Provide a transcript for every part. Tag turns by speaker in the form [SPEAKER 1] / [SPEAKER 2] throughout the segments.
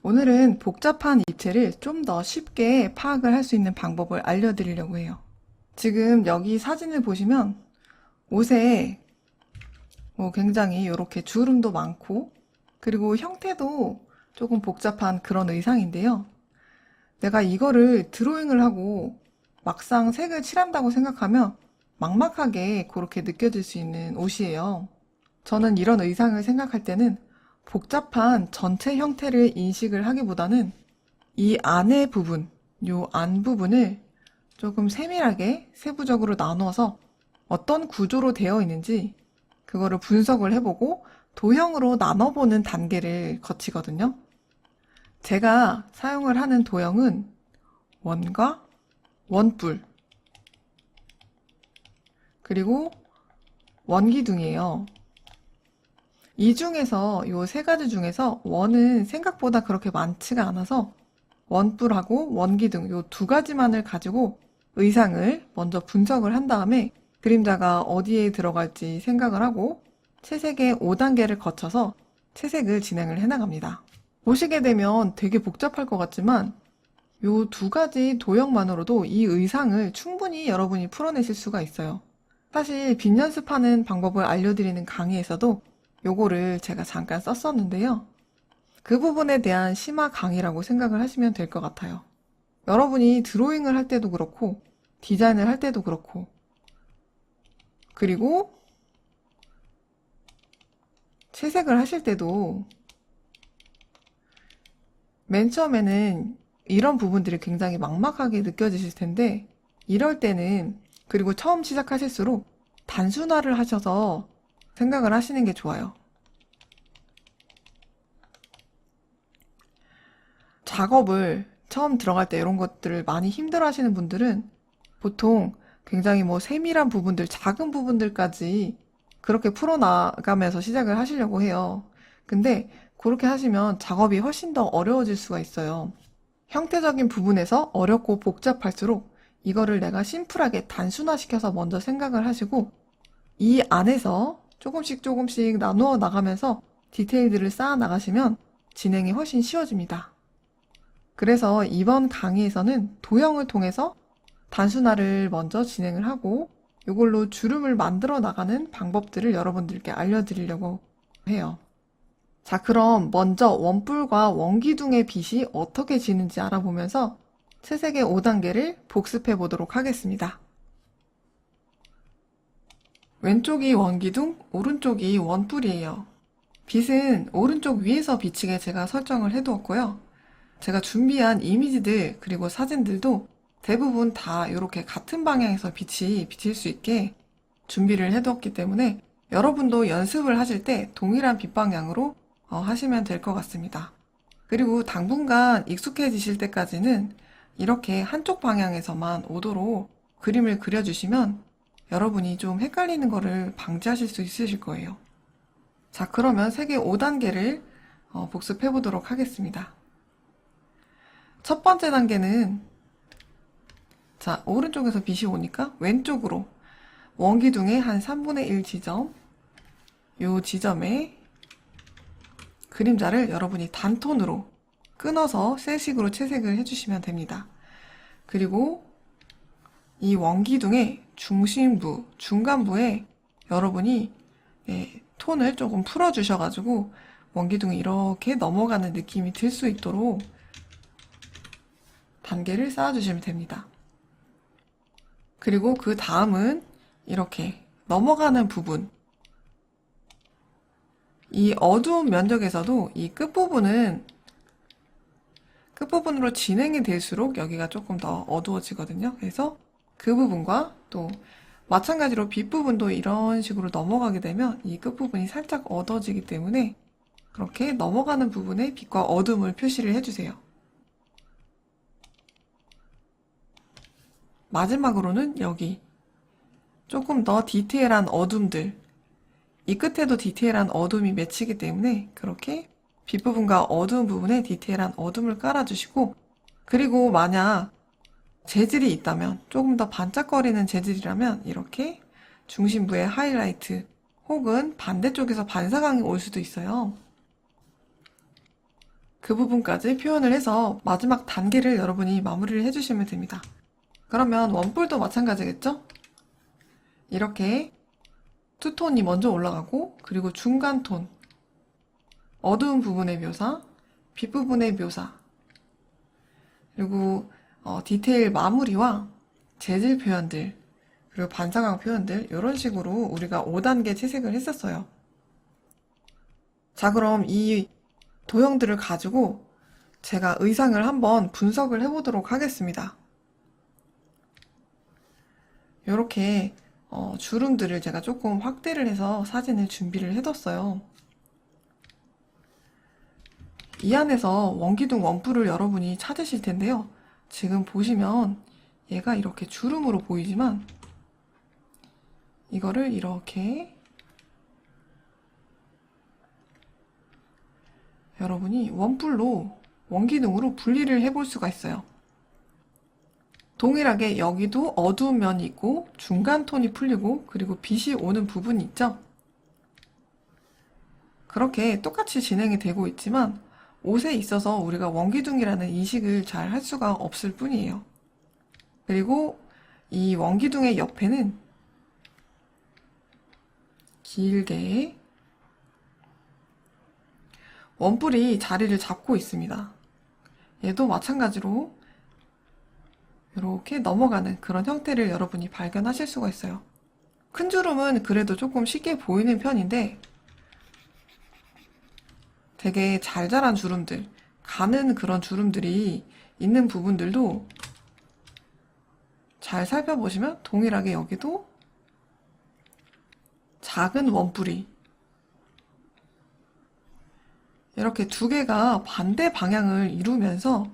[SPEAKER 1] 오늘은 복잡한 입체를 좀 더 쉽게 파악을 할 수 있는 방법을 알려드리려고 해요. 지금 여기 사진을 보시면 옷에 굉장히 이렇게 주름도 많고 그리고 형태도 조금 복잡한 그런 의상인데요. 내가 이거를 드로잉을 하고 막상 색을 칠한다고 생각하면 막막하게 그렇게 느껴질 수 있는 옷이에요. 저는 이런 의상을 생각할 때는 복잡한 전체 형태를 인식을 하기보다는 이 안의 부분, 요 안 부분을 조금 세밀하게 세부적으로 나누어서 어떤 구조로 되어 있는지 그거를 분석을 해보고 도형으로 나눠보는 단계를 거치거든요. 제가 사용을 하는 도형은 원과 원뿔 그리고 원기둥이에요. 이 중에서 요 세 가지 중에서 원은 생각보다 그렇게 많지가 않아서 원뿔하고 원기둥 요 두 가지만을 가지고 의상을 먼저 분석을 한 다음에 그림자가 어디에 들어갈지 생각을 하고 채색의 5단계를 거쳐서 채색을 진행을 해나갑니다. 보시게 되면 되게 복잡할 것 같지만 요 두 가지 도형만으로도 이 의상을 충분히 여러분이 풀어내실 수가 있어요. 사실 빗 연습하는 방법을 알려드리는 강의에서도 요거를 제가 잠깐 썼었는데요. 그 부분에 대한 심화 강의라고 생각을 하시면 될 것 같아요. 여러분이 드로잉을 할 때도 그렇고 디자인을 할 때도 그렇고 그리고 채색을 하실 때도 맨 처음에는 이런 부분들이 굉장히 막막하게 느껴지실 텐데 이럴 때는 그리고 처음 시작하실수록 단순화를 하셔서 생각을 하시는 게 좋아요. 작업을 처음 들어갈 때 이런 것들을 많이 힘들어 하시는 분들은 보통 굉장히 세밀한 부분들, 작은 부분들까지 그렇게 풀어나가면서 시작을 하시려고 해요. 근데 그렇게 하시면 작업이 훨씬 더 어려워질 수가 있어요. 형태적인 부분에서 어렵고 복잡할수록 이거를 내가 심플하게 단순화시켜서 먼저 생각을 하시고 이 안에서 조금씩 나누어 나가면서 디테일들을 쌓아 나가시면 진행이 훨씬 쉬워집니다. 그래서 이번 강의에서는 도형을 통해서 단순화를 먼저 진행을 하고 이걸로 주름을 만들어 나가는 방법들을 여러분들께 알려드리려고 해요. 자, 그럼 먼저 원뿔과 원기둥의 빛이 어떻게 지는지 알아보면서 채색의 5단계를 복습해 보도록 하겠습니다. 왼쪽이 원기둥, 오른쪽이 원뿔이에요. 빛은 오른쪽 위에서 비치게 제가 설정을 해두었고요. 제가 준비한 이미지들 그리고 사진들도 대부분 다 이렇게 같은 방향에서 빛이 비칠 수 있게 준비를 해두었기 때문에 여러분도 연습을 하실 때 동일한 빛 방향으로 하시면 될 것 같습니다. 그리고 당분간 익숙해지실 때까지는 이렇게 한쪽 방향에서만 오도록 그림을 그려주시면 여러분이 좀 헷갈리는 거를 방지하실 수 있으실 거예요. 자, 그러면 색의 5단계를 복습해 보도록 하겠습니다. 첫 번째 단계는 자, 오른쪽에서 빛이 오니까 왼쪽으로 원기둥의 한 3분의 1 지점 요 지점에 그림자를 여러분이 단톤으로 끊어서 셀식으로 채색을 해주시면 됩니다. 그리고 이 원기둥의 중심부, 중간부에 여러분이 톤을 조금 풀어주셔가지고 원기둥이 이렇게 넘어가는 느낌이 들 수 있도록 단계를 쌓아주시면 됩니다. 그리고 그 다음은 이렇게 넘어가는 부분, 이 어두운 면적에서도 이 끝부분으로 진행이 될수록 여기가 조금 더 어두워지거든요. 그래서 그 부분과 또 마찬가지로 빗부분도 이런 식으로 넘어가게 되면 이 끝부분이 살짝 어두워지기 때문에 그렇게 넘어가는 부분에 빛과 어둠을 표시를 해주세요. 마지막으로는 여기 조금 더 디테일한 어둠들, 이 끝에도 디테일한 어둠이 맺히기 때문에 그렇게 빗부분과 어두운 부분에 디테일한 어둠을 깔아주시고 그리고 만약 재질이 있다면 조금 더 반짝거리는 재질이라면 이렇게 중심부에 하이라이트 혹은 반대쪽에서 반사광이 올 수도 있어요. 그 부분까지 표현을 해서 마지막 단계를 여러분이 마무리를 해주시면 됩니다. 그러면 원뿔도 마찬가지겠죠? 이렇게 투톤이 먼저 올라가고, 그리고 중간 톤, 어두운 부분의 묘사, 빗부분의 묘사, 그리고 디테일 마무리와 재질 표현들, 그리고 반사광 표현들, 이런 식으로 우리가 5단계 채색을 했었어요. 자, 그럼 이 도형들을 가지고 제가 의상을 한번 분석을 해보도록 하겠습니다. 이렇게 주름들을 제가 조금 확대를 해서 사진을 준비를 해뒀어요. 이 안에서 원기둥 원뿔을 여러분이 찾으실 텐데요. 지금 보시면 얘가 이렇게 주름으로 보이지만 이거를 이렇게 여러분이 원뿔로 원기둥으로 분리를 해볼 수가 있어요. 동일하게 여기도 어두운 면이 있고 중간 톤이 풀리고 그리고 빛이 오는 부분이 있죠. 그렇게 똑같이 진행이 되고 있지만 옷에 있어서 우리가 원기둥이라는 인식을 잘 할 수가 없을 뿐이에요. 그리고 이 원기둥의 옆에는 길게 원뿔이 자리를 잡고 있습니다. 얘도 마찬가지로 이렇게 넘어가는 그런 형태를 여러분이 발견하실 수가 있어요. 큰 주름은 그래도 조금 쉽게 보이는 편인데 되게 잘 자란 주름들, 가는 그런 주름들이 있는 부분들도 잘 살펴보시면 동일하게 여기도 작은 원뿔이 이렇게 두 개가 반대 방향을 이루면서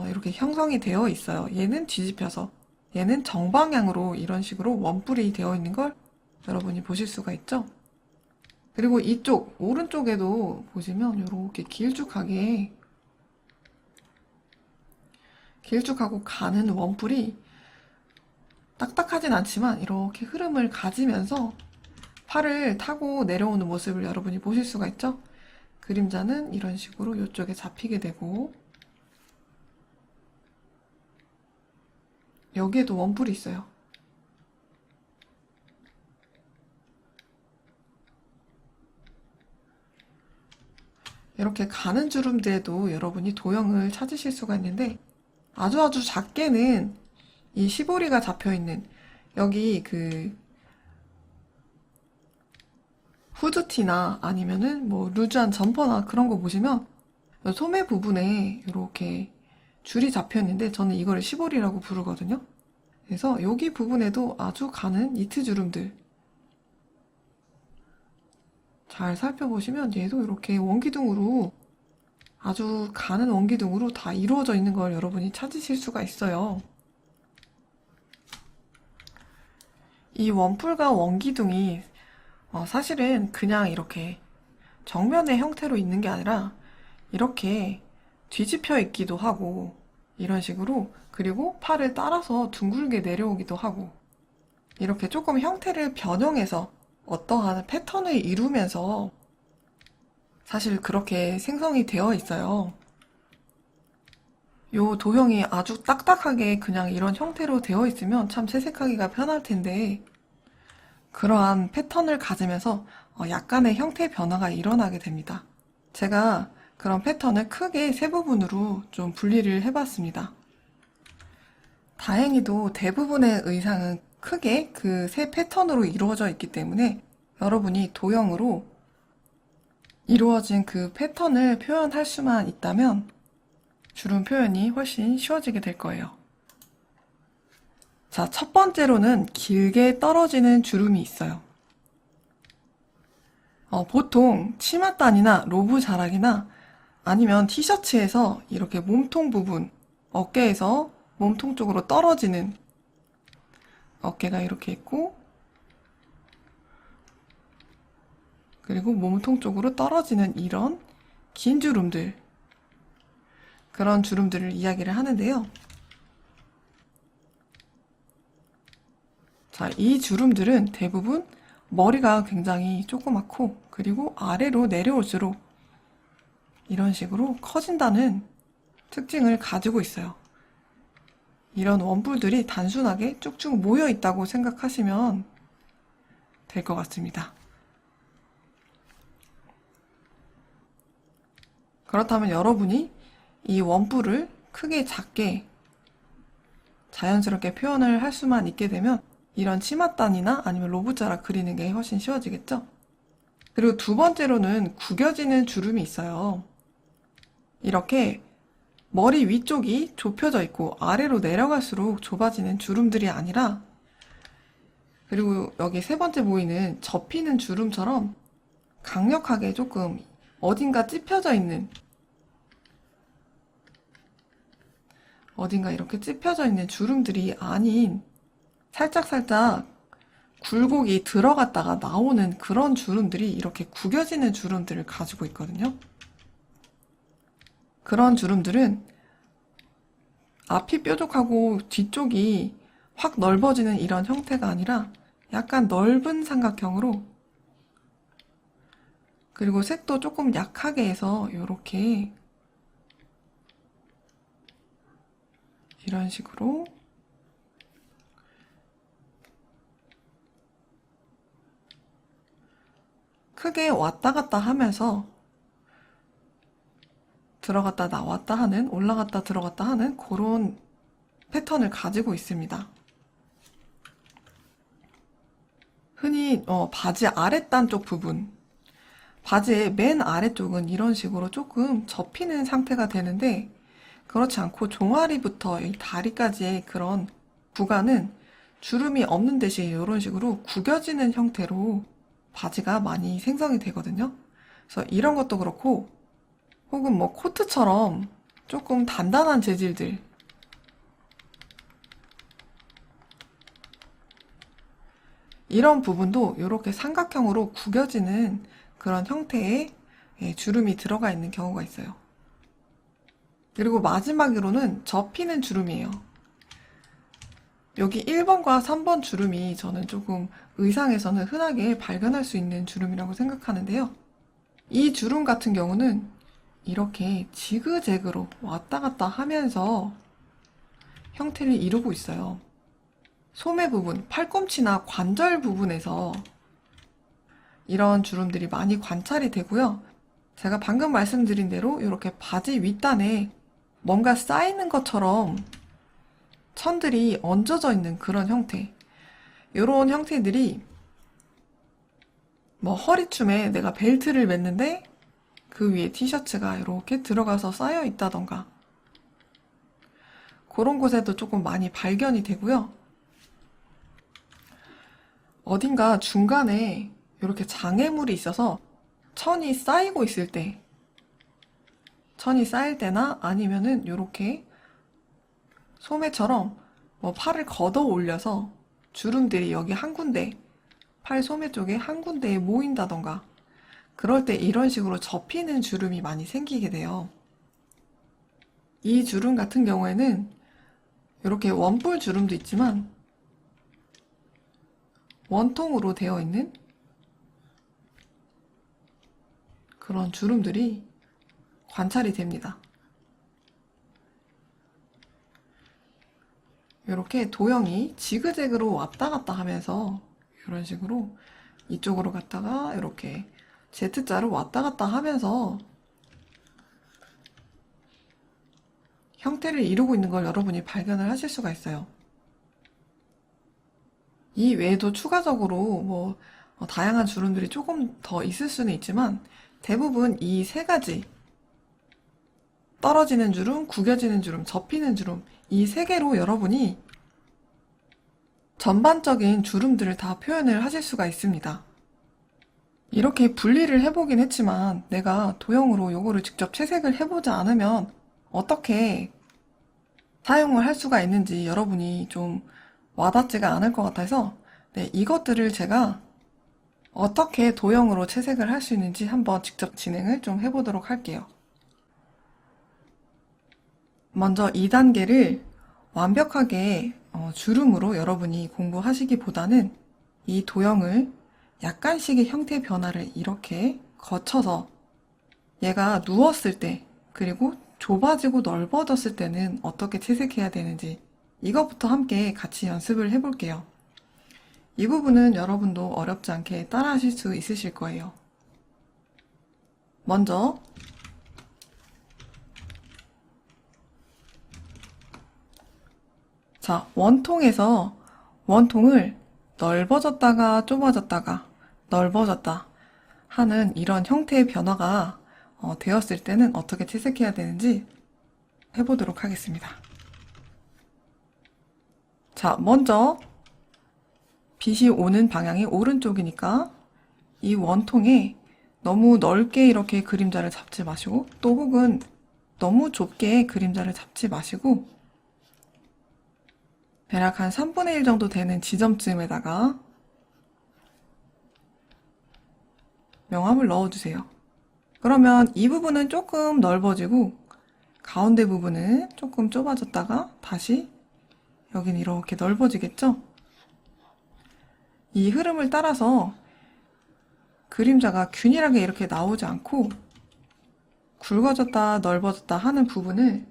[SPEAKER 1] 이렇게 형성이 되어 있어요. 얘는 뒤집혀서, 얘는 정방향으로 이런 식으로 원뿔이 되어 있는 걸 여러분이 보실 수가 있죠. 그리고 이쪽 오른쪽에도 보시면 이렇게 길쭉하고 가는 원뿔이 딱딱하진 않지만 이렇게 흐름을 가지면서 팔을 타고 내려오는 모습을 여러분이 보실 수가 있죠. 그림자는 이런 식으로 이쪽에 잡히게 되고 여기에도 원뿔이 있어요. 이렇게 가는 주름들에도 여러분이 도형을 찾으실 수가 있는데 아주 작게는 이 시보리가 잡혀있는 여기 그 후드티나 아니면은 뭐 루즈한 점퍼나 그런 거 보시면 소매 부분에 이렇게 줄이 잡혀있는데 저는 이거를 시보리라고 부르거든요. 그래서 여기 부분에도 아주 가는 니트 주름들 잘 살펴보시면 얘도 이렇게 원기둥으로 아주 가는 원기둥으로 다 이루어져 있는 걸 여러분이 찾으실 수가 있어요. 이 원뿔과 원기둥이 사실은 그냥 이렇게 정면의 형태로 있는 게 아니라 이렇게 뒤집혀 있기도 하고 이런 식으로 그리고 팔을 따라서 둥글게 내려오기도 하고 이렇게 조금 형태를 변형해서 어떠한 패턴을 이루면서 사실 그렇게 생성이 되어 있어요. 요 도형이 아주 딱딱하게 그냥 이런 형태로 되어 있으면 참 채색하기가 편할 텐데 그러한 패턴을 가지면서 약간의 형태 변화가 일어나게 됩니다. 제가 그런 패턴을 크게 세 부분으로 좀 분리를 해봤습니다. 다행히도 대부분의 의상은 크게 그 세 패턴으로 이루어져 있기 때문에 여러분이 도형으로 이루어진 그 패턴을 표현할 수만 있다면 주름 표현이 훨씬 쉬워지게 될 거예요. 자, 첫 번째로는 길게 떨어지는 주름이 있어요. 보통 치맛단이나 로브 자락이나 아니면 티셔츠에서 이렇게 몸통 부분, 어깨에서 몸통 쪽으로 떨어지는 어깨가 이렇게 있고 그리고 몸통 쪽으로 떨어지는 이런 긴 주름들 그런 주름들을 이야기를 하는데요. 자, 이 주름들은 대부분 머리가 굉장히 조그맣고 그리고 아래로 내려올수록 이런 식으로 커진다는 특징을 가지고 있어요. 이런 원뿔들이 단순하게 쭉쭉 모여 있다고 생각하시면 될 것 같습니다. 그렇다면 여러분이 이 원뿔을 크게 작게 자연스럽게 표현을 할 수만 있게 되면 이런 치맛단이나 아니면 로브자락 그리는 게 훨씬 쉬워지겠죠? 그리고 두 번째로는 구겨지는 주름이 있어요. 이렇게 머리 위쪽이 좁혀져 있고 아래로 내려갈수록 좁아지는 주름들이 아니라, 그리고 여기 세 번째 보이는 접히는 주름처럼 강력하게 조금 어딘가 찝혀져 있는, 어딘가 이렇게 찝혀져 있는 주름들이 아닌 살짝살짝 굴곡이 들어갔다가 나오는 그런 주름들이 이렇게 구겨지는 주름들을 가지고 있거든요. 그런 주름들은 앞이 뾰족하고 뒤쪽이 확 넓어지는 이런 형태가 아니라 약간 넓은 삼각형으로, 그리고 색도 조금 약하게 해서 이렇게 이런 식으로 크게 왔다 갔다 하면서 들어갔다 나왔다 하는, 올라갔다 들어갔다 하는 그런 패턴을 가지고 있습니다. 흔히 바지 아랫단 쪽 부분, 바지의 맨 아래쪽은 이런 식으로 조금 접히는 상태가 되는데, 그렇지 않고 종아리부터 이 다리까지의 그런 구간은 주름이 없는 대신 이런 식으로 구겨지는 형태로 바지가 많이 생성이 되거든요. 그래서 이런 것도 그렇고, 혹은 뭐 코트처럼 조금 단단한 재질들, 이런 부분도 이렇게 삼각형으로 구겨지는 그런 형태의 주름이 들어가 있는 경우가 있어요. 그리고 마지막으로는 접히는 주름이에요. 여기 1번과 3번 주름이 저는 조금 의상에서는 흔하게 발견할 수 있는 주름이라고 생각하는데요. 이 주름 같은 경우는 이렇게 지그재그로 왔다 갔다 하면서 형태를 이루고 있어요. 소매 부분, 팔꿈치나 관절 부분에서 이런 주름들이 많이 관찰이 되고요. 제가 방금 말씀드린 대로 이렇게 바지 윗단에 뭔가 쌓이는 것처럼 천들이 얹어져 있는 그런 형태, 이런 형태들이 뭐 허리춤에 내가 벨트를 맸는데 그 위에 티셔츠가 이렇게 들어가서 쌓여 있다던가, 그런 곳에도 조금 많이 발견이 되고요. 어딘가 중간에 이렇게 장애물이 있어서 천이 쌓이고 있을 때, 천이 쌓일 때나 아니면은 이렇게 소매처럼 뭐 팔을 걷어 올려서 주름들이 여기 한 군데, 팔 소매 쪽에 한 군데에 모인다던가, 그럴 때 이런 식으로 접히는 주름이 많이 생기게 돼요. 이 주름 같은 경우에는 이렇게 원뿔 주름도 있지만 원통으로 되어 있는 그런 주름들이 관찰이 됩니다. 이렇게 도형이 지그재그로 왔다 갔다 하면서 이런 식으로 이쪽으로 갔다가 이렇게 Z자로 왔다 갔다 하면서 형태를 이루고 있는 걸 여러분이 발견을 하실 수가 있어요. 이 외에도 추가적으로 뭐 다양한 주름들이 조금 더 있을 수는 있지만, 대부분 이 세 가지, 떨어지는 주름, 구겨지는 주름, 접히는 주름, 이 세 개로 여러분이 전반적인 주름들을 다 표현을 하실 수가 있습니다. 이렇게 분리를 해보긴 했지만 내가 도형으로 요거를 직접 채색을 해보지 않으면 어떻게 사용을 할 수가 있는지 여러분이 좀 와닿지가 않을 것 같아서, 이것들을 제가 어떻게 도형으로 채색을 할 수 있는지 한번 직접 진행을 좀 해보도록 할게요. 먼저 2단계를 완벽하게 주름으로 여러분이 공부하시기보다는 이 도형을 약간씩의 형태 변화를 이렇게 거쳐서 얘가 누웠을 때, 그리고 좁아지고 넓어졌을 때는 어떻게 채색해야 되는지 이것부터 함께 같이 연습을 해볼게요. 이 부분은 여러분도 어렵지 않게 따라 하실 수 있으실 거예요. 먼저 자, 원통을 넓어졌다가 좁아졌다가 넓어졌다 하는 이런 형태의 변화가 되었을 때는 어떻게 채색해야 되는지 해보도록 하겠습니다. 자, 먼저 빛이 오는 방향이 오른쪽이니까 이 원통에 너무 넓게 이렇게 그림자를 잡지 마시고, 또 혹은 너무 좁게 그림자를 잡지 마시고, 대략 한 3분의 1 정도 되는 지점쯤에다가 명암을 넣어주세요. 그러면 이 부분은 조금 넓어지고 가운데 부분은 조금 좁아졌다가 다시 여기는 이렇게 넓어지겠죠? 이 흐름을 따라서 그림자가 균일하게 이렇게 나오지 않고 굵어졌다 넓어졌다 하는 부분을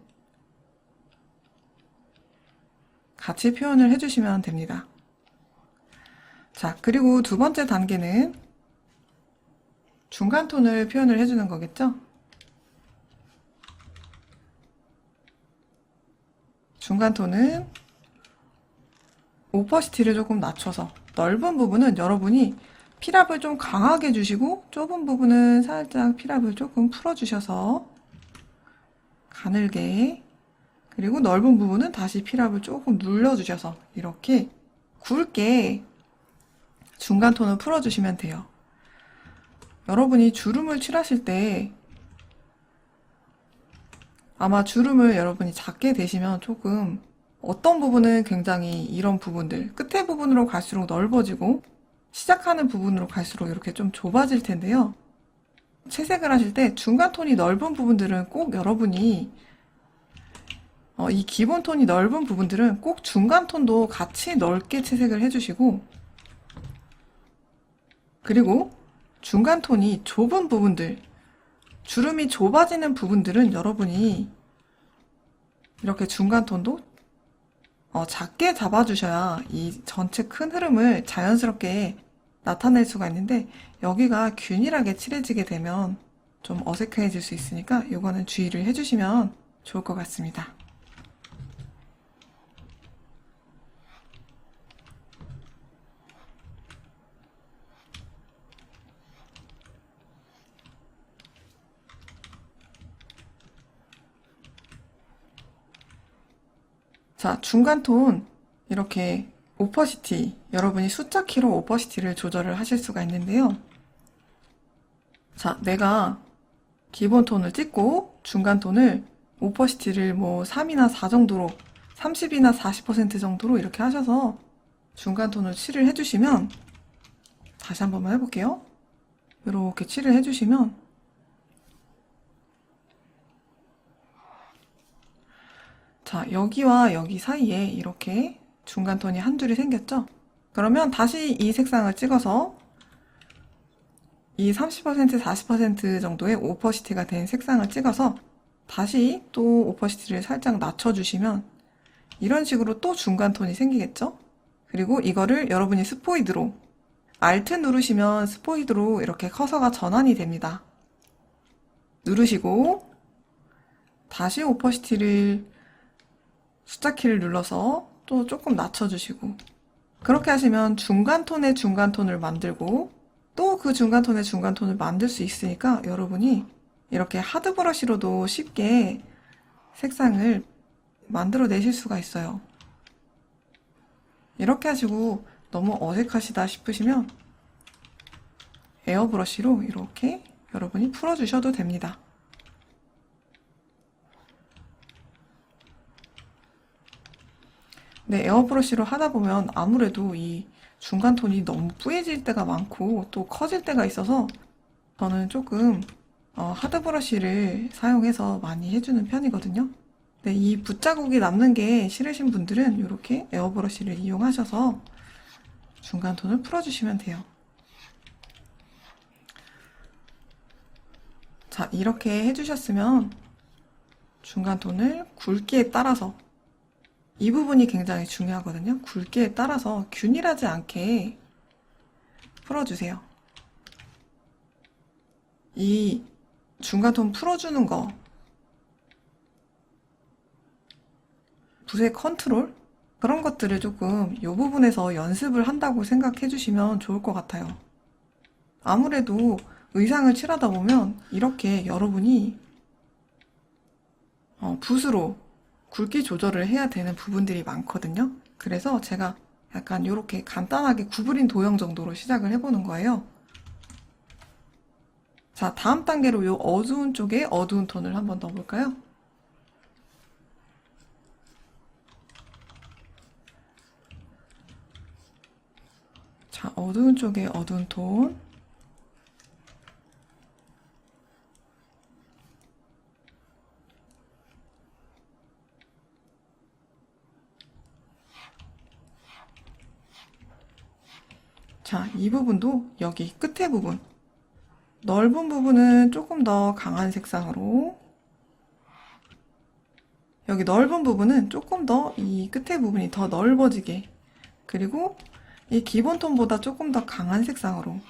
[SPEAKER 1] 같이 표현을 해주시면 됩니다. 자, 그리고 두 번째 단계는 중간톤을 표현을 해주는 거겠죠? 중간톤은 오퍼시티를 조금 낮춰서 넓은 부분은 여러분이 필압을 좀 강하게 주시고 좁은 부분은 살짝 필압을 조금 풀어주셔서 가늘게, 그리고 넓은 부분은 다시 필압을 조금 눌러주셔서 이렇게 굵게 중간톤을 풀어주시면 돼요. 여러분이 주름을 칠하실 때 아마 주름을 여러분이 작게 대시면 조금 어떤 부분은 굉장히 이런 부분들, 끝에 부분으로 갈수록 넓어지고 시작하는 부분으로 갈수록 이렇게 좀 좁아질 텐데요. 채색을 하실 때 중간톤이 넓은 부분들은 꼭 여러분이 이 기본톤이 넓은 부분들은 꼭 중간톤도 같이 넓게 채색을 해주시고, 그리고 중간톤이 좁은 부분들, 주름이 좁아지는 부분들은 여러분이 이렇게 중간톤도 작게 잡아주셔야 이 전체 큰 흐름을 자연스럽게 나타낼 수가 있는데, 여기가 균일하게 칠해지게 되면 좀 어색해질 수 있으니까 이거는 주의를 해주시면 좋을 것 같습니다. 자, 중간톤 이렇게 오퍼시티, 여러분이 숫자 키로 오퍼시티를 조절을 하실 수가 있는데요. 자, 내가 기본톤을 찍고 중간톤을 오퍼시티를 뭐 3이나 4 정도로, 30이나 40% 정도로 이렇게 하셔서 중간톤을 칠을 해주시면, 다시 한 번만 해볼게요. 이렇게 칠을 해주시면 자, 여기와 여기 사이에 이렇게 중간톤이 한 줄이 생겼죠? 그러면 다시 이 색상을 찍어서 이 30%, 40% 정도의 오퍼시티가 된 색상을 찍어서 다시 또 오퍼시티를 살짝 낮춰주시면 이런 식으로 또 중간톤이 생기겠죠? 그리고 이거를 여러분이 스포이드로, Alt 누르시면 스포이드로 이렇게 커서가 전환이 됩니다. 누르시고 다시 오퍼시티를 숫자 키를 눌러서 또 조금 낮춰주시고, 그렇게 하시면 중간톤의 중간톤을 만들고 또 그 중간톤의 중간톤을 만들 수 있으니까 여러분이 이렇게 하드 브러쉬로도 쉽게 색상을 만들어 내실 수가 있어요. 이렇게 하시고 너무 어색하시다 싶으시면 에어브러쉬로 이렇게 여러분이 풀어주셔도 됩니다. 네, 에어브러쉬로 하다 보면 아무래도 이 중간톤이 너무 뿌얘질 때가 많고 또 커질 때가 있어서 저는 조금 하드 브러쉬를 사용해서 많이 해주는 편이거든요. 네, 이 붓자국이 남는 게 싫으신 분들은 이렇게 에어브러쉬를 이용하셔서 중간톤을 풀어주시면 돼요. 자, 이렇게 해주셨으면 중간 톤을 굵기에 따라서, 이 부분이 굉장히 중요하거든요. 굵기에 따라서 균일하지 않게 풀어주세요. 이 중간 톤 풀어주는 거, 붓의 컨트롤? 그런 것들을 조금 이 부분에서 연습을 한다고 생각해 주시면 좋을 것 같아요. 아무래도 의상을 칠하다 보면 이렇게 여러분이 붓으로 굵기 조절을 해야 되는 부분들이 많거든요. 그래서 제가 약간 이렇게 간단하게 구부린 도형 정도로 시작을 해보는 거예요. 자, 다음 단계로 이 어두운 쪽에 어두운 톤을 한번 넣어볼까요? 자, 어두운 쪽에 어두운 톤. 자, 이 부분도 여기 끝에 부분, 넓은 부분은 조금 더 강한 색상으로, 여기 넓은 부분은 조금 더 이 끝에 부분이 더 넓어지게, 그리고 이 기본 톤보다 조금 더 강한 색상으로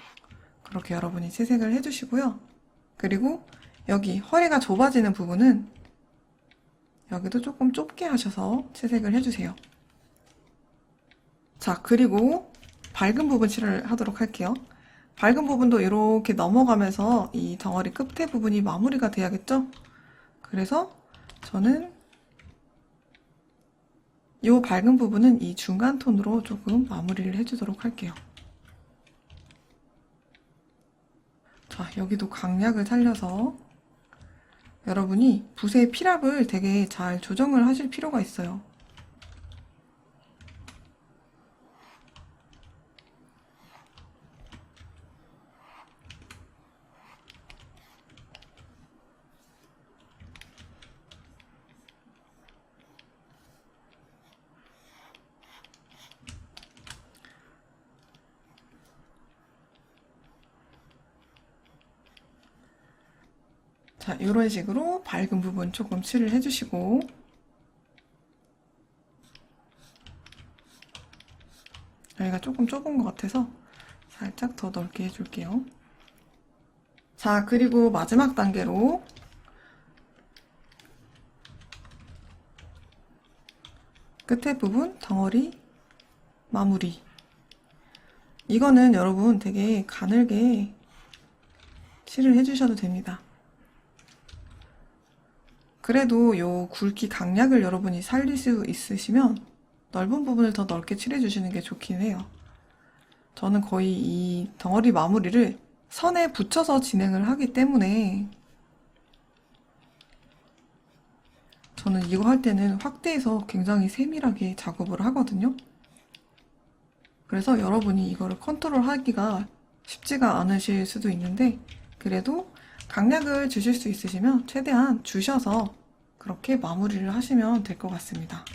[SPEAKER 1] 그렇게 여러분이 채색을 해주시고요. 그리고 여기 허리가 좁아지는 부분은 여기도 조금 좁게 하셔서 채색을 해주세요. 자, 그리고 밝은 부분 칠을 하도록 할게요. 밝은 부분도 이렇게 넘어가면서 이 덩어리 끝에 부분이 마무리가 돼야겠죠? 그래서 저는 이 밝은 부분은 이 중간 톤으로 조금 마무리를 해주도록 할게요. 자, 여기도 강약을 살려서 여러분이 붓의 피랍을 되게 잘 조정을 하실 필요가 있어요. 자, 이런 식으로 밝은 부분 조금 칠을 해주시고, 여기가 조금 좁은 것 같아서 살짝 더 넓게 해줄게요. 자, 그리고 마지막 단계로 끝에 부분 덩어리 마무리. 이거는 여러분 되게 가늘게 칠을 해주셔도 됩니다. 그래도 요 굵기 강약을 여러분이 살릴 수 있으시면 넓은 부분을 더 넓게 칠해주시는 게 좋긴 해요. 저는 거의 이 덩어리 마무리를 선에 붙여서 진행을 하기 때문에 저는 이거 할 때는 확대해서 굉장히 세밀하게 작업을 하거든요. 그래서 여러분이 이거를 컨트롤 하기가 쉽지가 않으실 수도 있는데 그래도 강약을 주실 수 있으시면 최대한 주셔서 그렇게 마무리를 하시면 될 것 같습니다.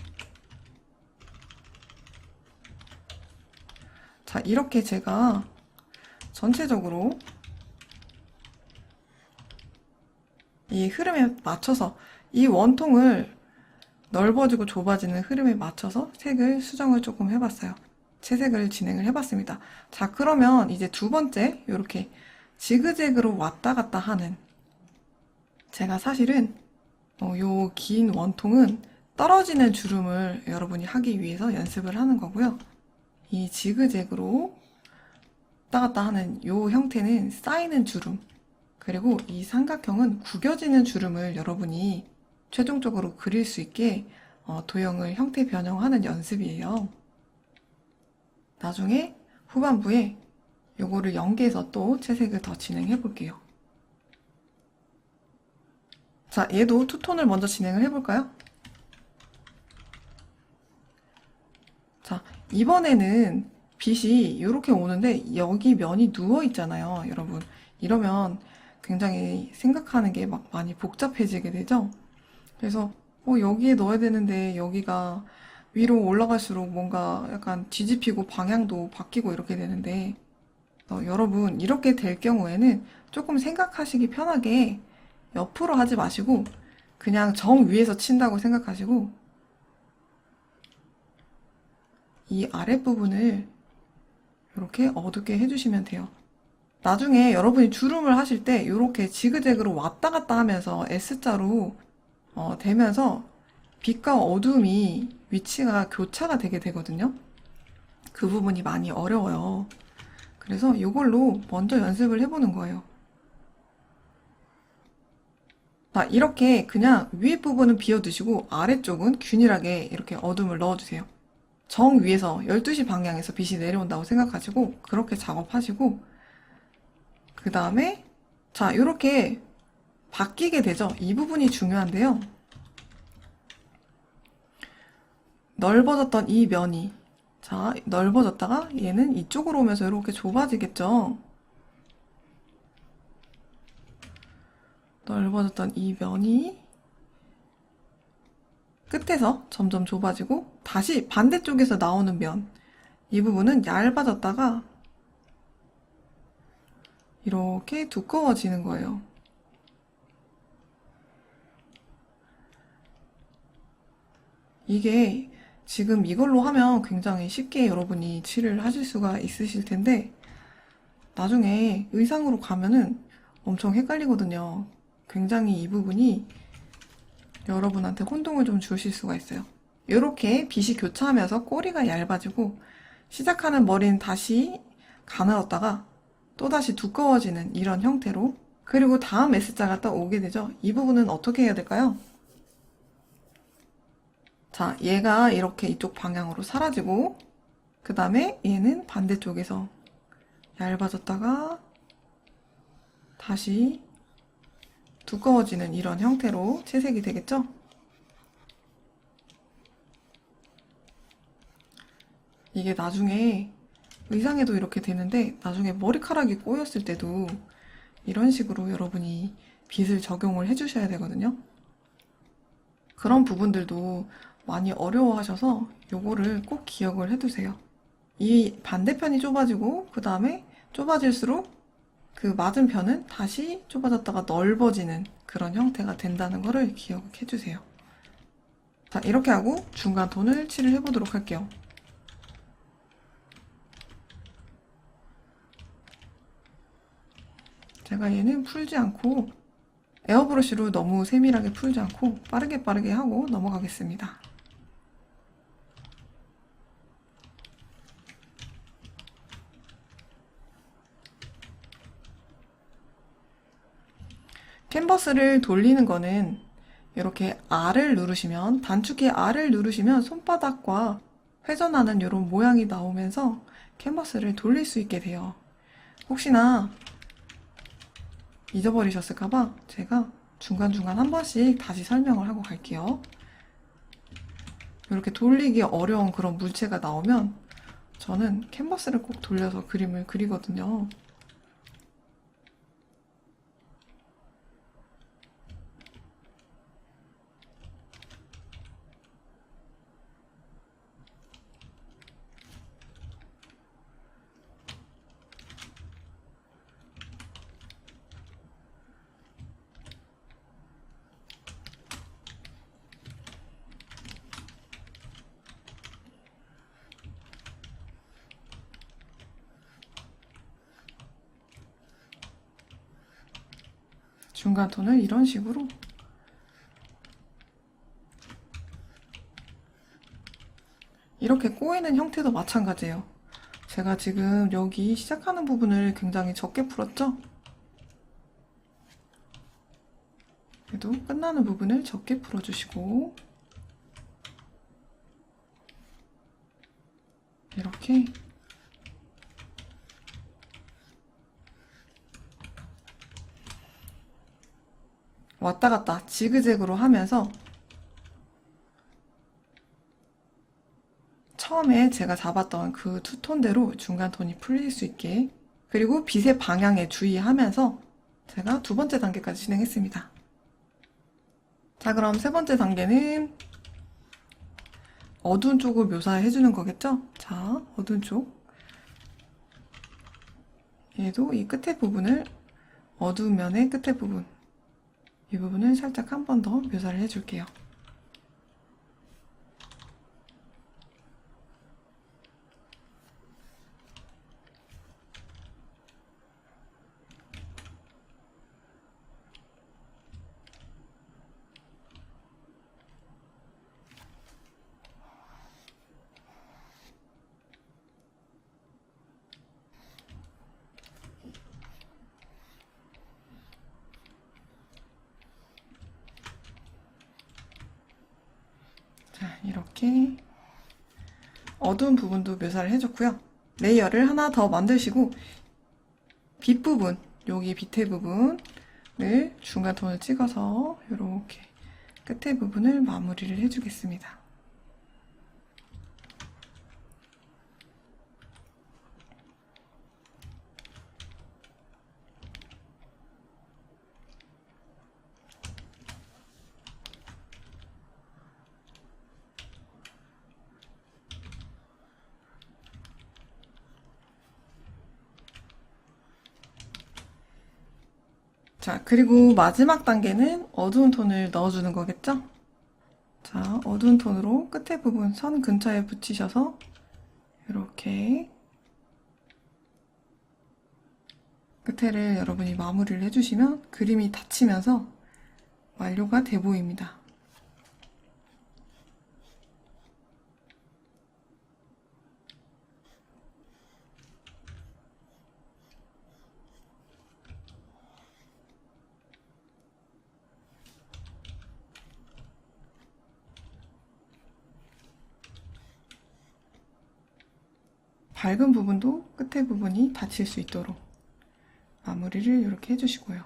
[SPEAKER 1] 자, 이렇게 제가 전체적으로 이 흐름에 맞춰서 이 원통을 넓어지고 좁아지는 흐름에 맞춰서 색을 수정을 조금 해봤어요. 채색을 진행을 해봤습니다. 자, 그러면 이제 두 번째 이렇게 지그재그로 왔다 갔다 하는, 제가 사실은 요 긴 원통은 떨어지는 주름을 여러분이 하기 위해서 연습을 하는 거고요. 이 지그재그로 왔다 갔다 하는 요 형태는 쌓이는 주름, 그리고 이 삼각형은 구겨지는 주름을 여러분이 최종적으로 그릴 수 있게 도형을 형태 변형하는 연습이에요. 나중에 후반부에 요거를 연계해서 또 채색을 더 진행해 볼게요. 자, 얘도 투톤을 먼저 진행을 해볼까요? 자, 이번에는 빛이 이렇게 오는데 여기 면이 누워 있잖아요, 여러분. 이러면 굉장히 생각하는 게 막 많이 복잡해지게 되죠? 그래서 여기에 넣어야 되는데 여기가 위로 올라갈수록 뭔가 약간 뒤집히고 방향도 바뀌고 이렇게 되는데 여러분 이렇게 될 경우에는 조금 생각하시기 편하게 옆으로 하지 마시고 그냥 정 위에서 친다고 생각하시고 이 아랫부분을 이렇게 어둡게 해주시면 돼요. 나중에 여러분이 주름을 하실 때 이렇게 지그재그로 왔다 갔다 하면서 S자로 되면서 빛과 어둠이 위치가 교차가 되게 되거든요. 그 부분이 많이 어려워요. 그래서 이걸로 먼저 연습을 해보는 거예요. 자, 이렇게 그냥 위에 부분은 비워두시고 아래쪽은 균일하게 이렇게 어둠을 넣어주세요. 정 위에서 12시 방향에서 빛이 내려온다고 생각하시고 그렇게 작업하시고 그 다음에 자, 이렇게 바뀌게 되죠. 이 부분이 중요한데요. 넓어졌던 이 면이 자, 넓어졌다가 얘는 이쪽으로 오면서 이렇게 좁아지겠죠. 넓어졌던 이 면이 끝에서 점점 좁아지고 다시 반대쪽에서 나오는 면, 이 부분은 얇아졌다가 이렇게 두꺼워지는 거예요. 이게 지금 이걸로 하면 굉장히 쉽게 여러분이 칠을 하실 수가 있으실 텐데 나중에 의상으로 가면은 엄청 헷갈리거든요. 굉장히 이 부분이 여러분한테 혼동을 좀 주실 수가 있어요. 이렇게 빛이 교차하면서 꼬리가 얇아지고 시작하는 머리는 다시 가늘었다가 또다시 두꺼워지는 이런 형태로 그리고 다음 S자가 또 오게 되죠. 이 부분은 어떻게 해야 될까요? 자, 얘가 이렇게 이쪽 방향으로 사라지고 그 다음에 얘는 반대쪽에서 얇아졌다가 다시 두꺼워지는 이런 형태로 채색이 되겠죠? 이게 나중에 의상에도 이렇게 되는데 나중에 머리카락이 꼬였을 때도 이런 식으로 여러분이 빗을 적용을 해주셔야 되거든요. 그런 부분들도 많이 어려워하셔서 요거를 꼭 기억을 해두세요. 이 반대편이 좁아지고 그 다음에 좁아질수록 그 맞은편은 다시 좁아졌다가 넓어지는 그런 형태가 된다는 거를 기억해 주세요. 자, 이렇게 하고 중간 톤을 칠을 해보도록 할게요. 제가 얘는 풀지 않고 에어브러쉬로 너무 세밀하게 풀지 않고 빠르게 하고 넘어가겠습니다. 캔버스를 돌리는 거는 이렇게 R을 누르시면 단축키 R을 누르시면 손바닥과 회전하는 이런 모양이 나오면서 캔버스를 돌릴 수 있게 돼요. 혹시나 잊어버리셨을까봐 제가 중간중간 한 번씩 다시 설명을 하고 갈게요. 이렇게 돌리기 어려운 그런 물체가 나오면 저는 캔버스를 꼭 돌려서 그림을 그리거든요. 중간 톤을 이런 식으로 이렇게 꼬이는 형태도 마찬가지예요. 제가 지금 여기 시작하는 부분을 굉장히 적게 풀었죠? 그래도 끝나는 부분을 적게 풀어주시고 이렇게 왔다 갔다 지그재그로 하면서 처음에 제가 잡았던 그 투톤대로 중간 톤이 풀릴 수 있게 그리고 빛의 방향에 주의하면서 제가 두 번째 단계까지 진행했습니다. 자, 그럼 세 번째 단계는 어두운 쪽을 묘사해주는 거겠죠? 자, 어두운 쪽 얘도 이 끝에 부분을 어두운 면의 끝에 부분 이 부분을 살짝 한 번 더 묘사를 해줄게요. 자, 이렇게 어두운 부분도 묘사를 해줬고요. 레이어를 하나 더 만드시고 빛 부분, 여기 밑에 부분을 중간 톤을 찍어서 이렇게 끝에 부분을 마무리를 해주겠습니다. 자, 그리고 마지막 단계는 어두운 톤을 넣어주는 거겠죠? 자, 어두운 톤으로 끝에 부분 선 근처에 붙이셔서 이렇게 끝에를 여러분이 마무리를 해주시면 그림이 닫히면서 완료가 돼 보입니다. 밝은 부분도 끝에 부분이 닫힐 수 있도록 마무리를 이렇게 해주시고요.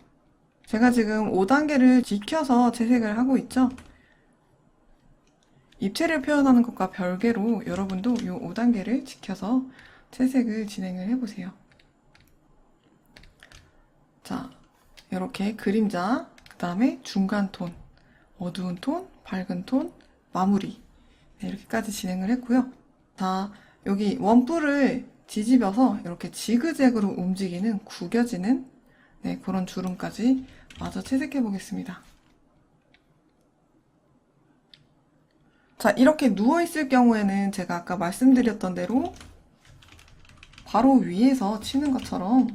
[SPEAKER 1] 제가 지금 5단계를 지켜서 채색을 하고 있죠? 입체를 표현하는 것과 별개로 여러분도 이 5단계를 지켜서 채색을 진행을 해보세요. 자, 이렇게 그림자, 그 다음에 중간 톤, 어두운 톤, 밝은 톤, 마무리 네, 이렇게까지 진행을 했고요. 자, 여기 원뿔을 뒤집어서 이렇게 지그재그로 움직이는 구겨지는 네, 그런 주름까지 마저 채색해 보겠습니다. 자, 이렇게 누워있을 경우에는 제가 아까 말씀드렸던 대로 바로 위에서 치는 것처럼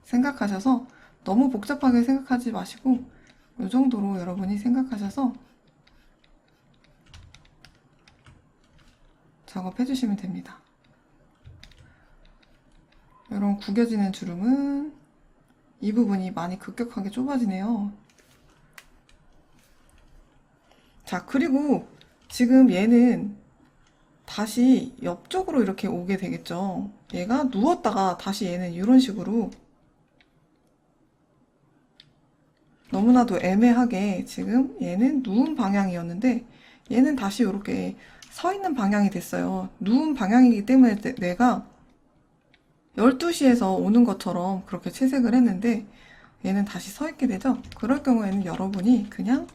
[SPEAKER 1] 생각하셔서 너무 복잡하게 생각하지 마시고 이 정도로 여러분이 생각하셔서 작업해 주시면 됩니다. 이런 구겨지는 주름은 이 부분이 많이 급격하게 좁아지네요. 자, 그리고 지금 얘는 다시 옆쪽으로 이렇게 오게 되겠죠. 얘가 누웠다가 다시 얘는 이런 식으로 너무나도 애매하게 지금 얘는 누운 방향이었는데 얘는 다시 이렇게 서 있는 방향이 됐어요. 누운 방향이기 때문에 내가 12시에서 오는 것처럼 그렇게 채색을 했는데 얘는 다시 서 있게 되죠. 그럴 경우에는 여러분이 그냥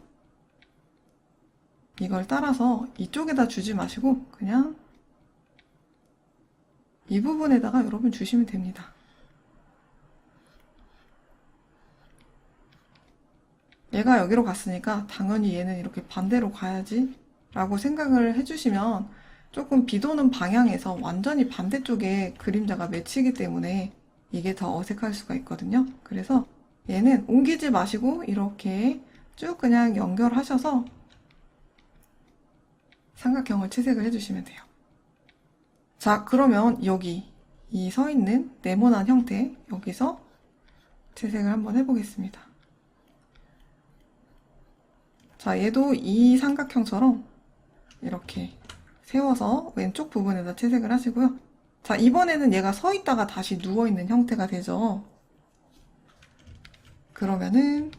[SPEAKER 1] 이걸 따라서 이쪽에다 주지 마시고 그냥 이 부분에다가 여러분 주시면 됩니다. 얘가 여기로 갔으니까 당연히 얘는 이렇게 반대로 가야지 라고 생각을 해주시면 조금 비도는 방향에서 완전히 반대쪽에 그림자가 맺히기 때문에 이게 더 어색할 수가 있거든요. 그래서 얘는 옮기지 마시고 이렇게 쭉 그냥 연결하셔서 삼각형을 채색을 해주시면 돼요. 자, 그러면 여기 이 서 있는 네모난 형태 여기서 채색을 한번 해보겠습니다. 자, 얘도 이 삼각형처럼 이렇게 세워서 왼쪽 부분에다 채색을 하시고요. 자, 이번에는 얘가 서 있다가 다시 누워 있는 형태가 되죠. 그러면은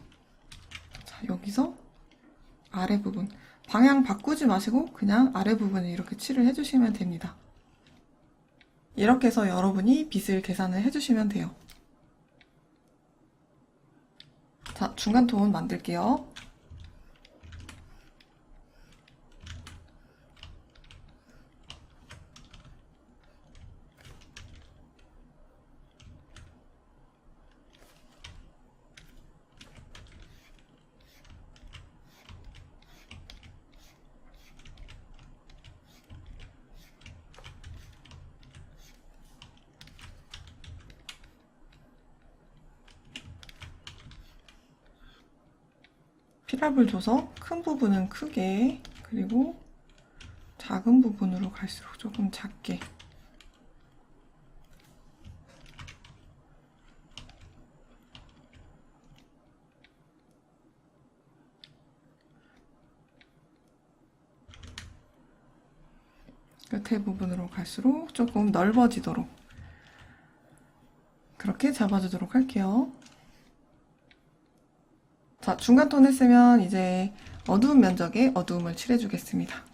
[SPEAKER 1] 자, 여기서 아래 부분 방향 바꾸지 마시고 그냥 아래 부분에 이렇게 칠을 해주시면 됩니다. 이렇게 해서 여러분이 빗을 계산을 해주시면 돼요. 자, 중간 톤 만들게요. 피랍을 줘서 큰 부분은 크게, 그리고 작은 부분으로 갈수록 조금 작게. 끝에 부분으로 갈수록 조금 넓어지도록 그렇게 잡아주도록 할게요. 자, 중간톤 했으면 이제 어두운 면적에 어두움을 칠해주겠습니다.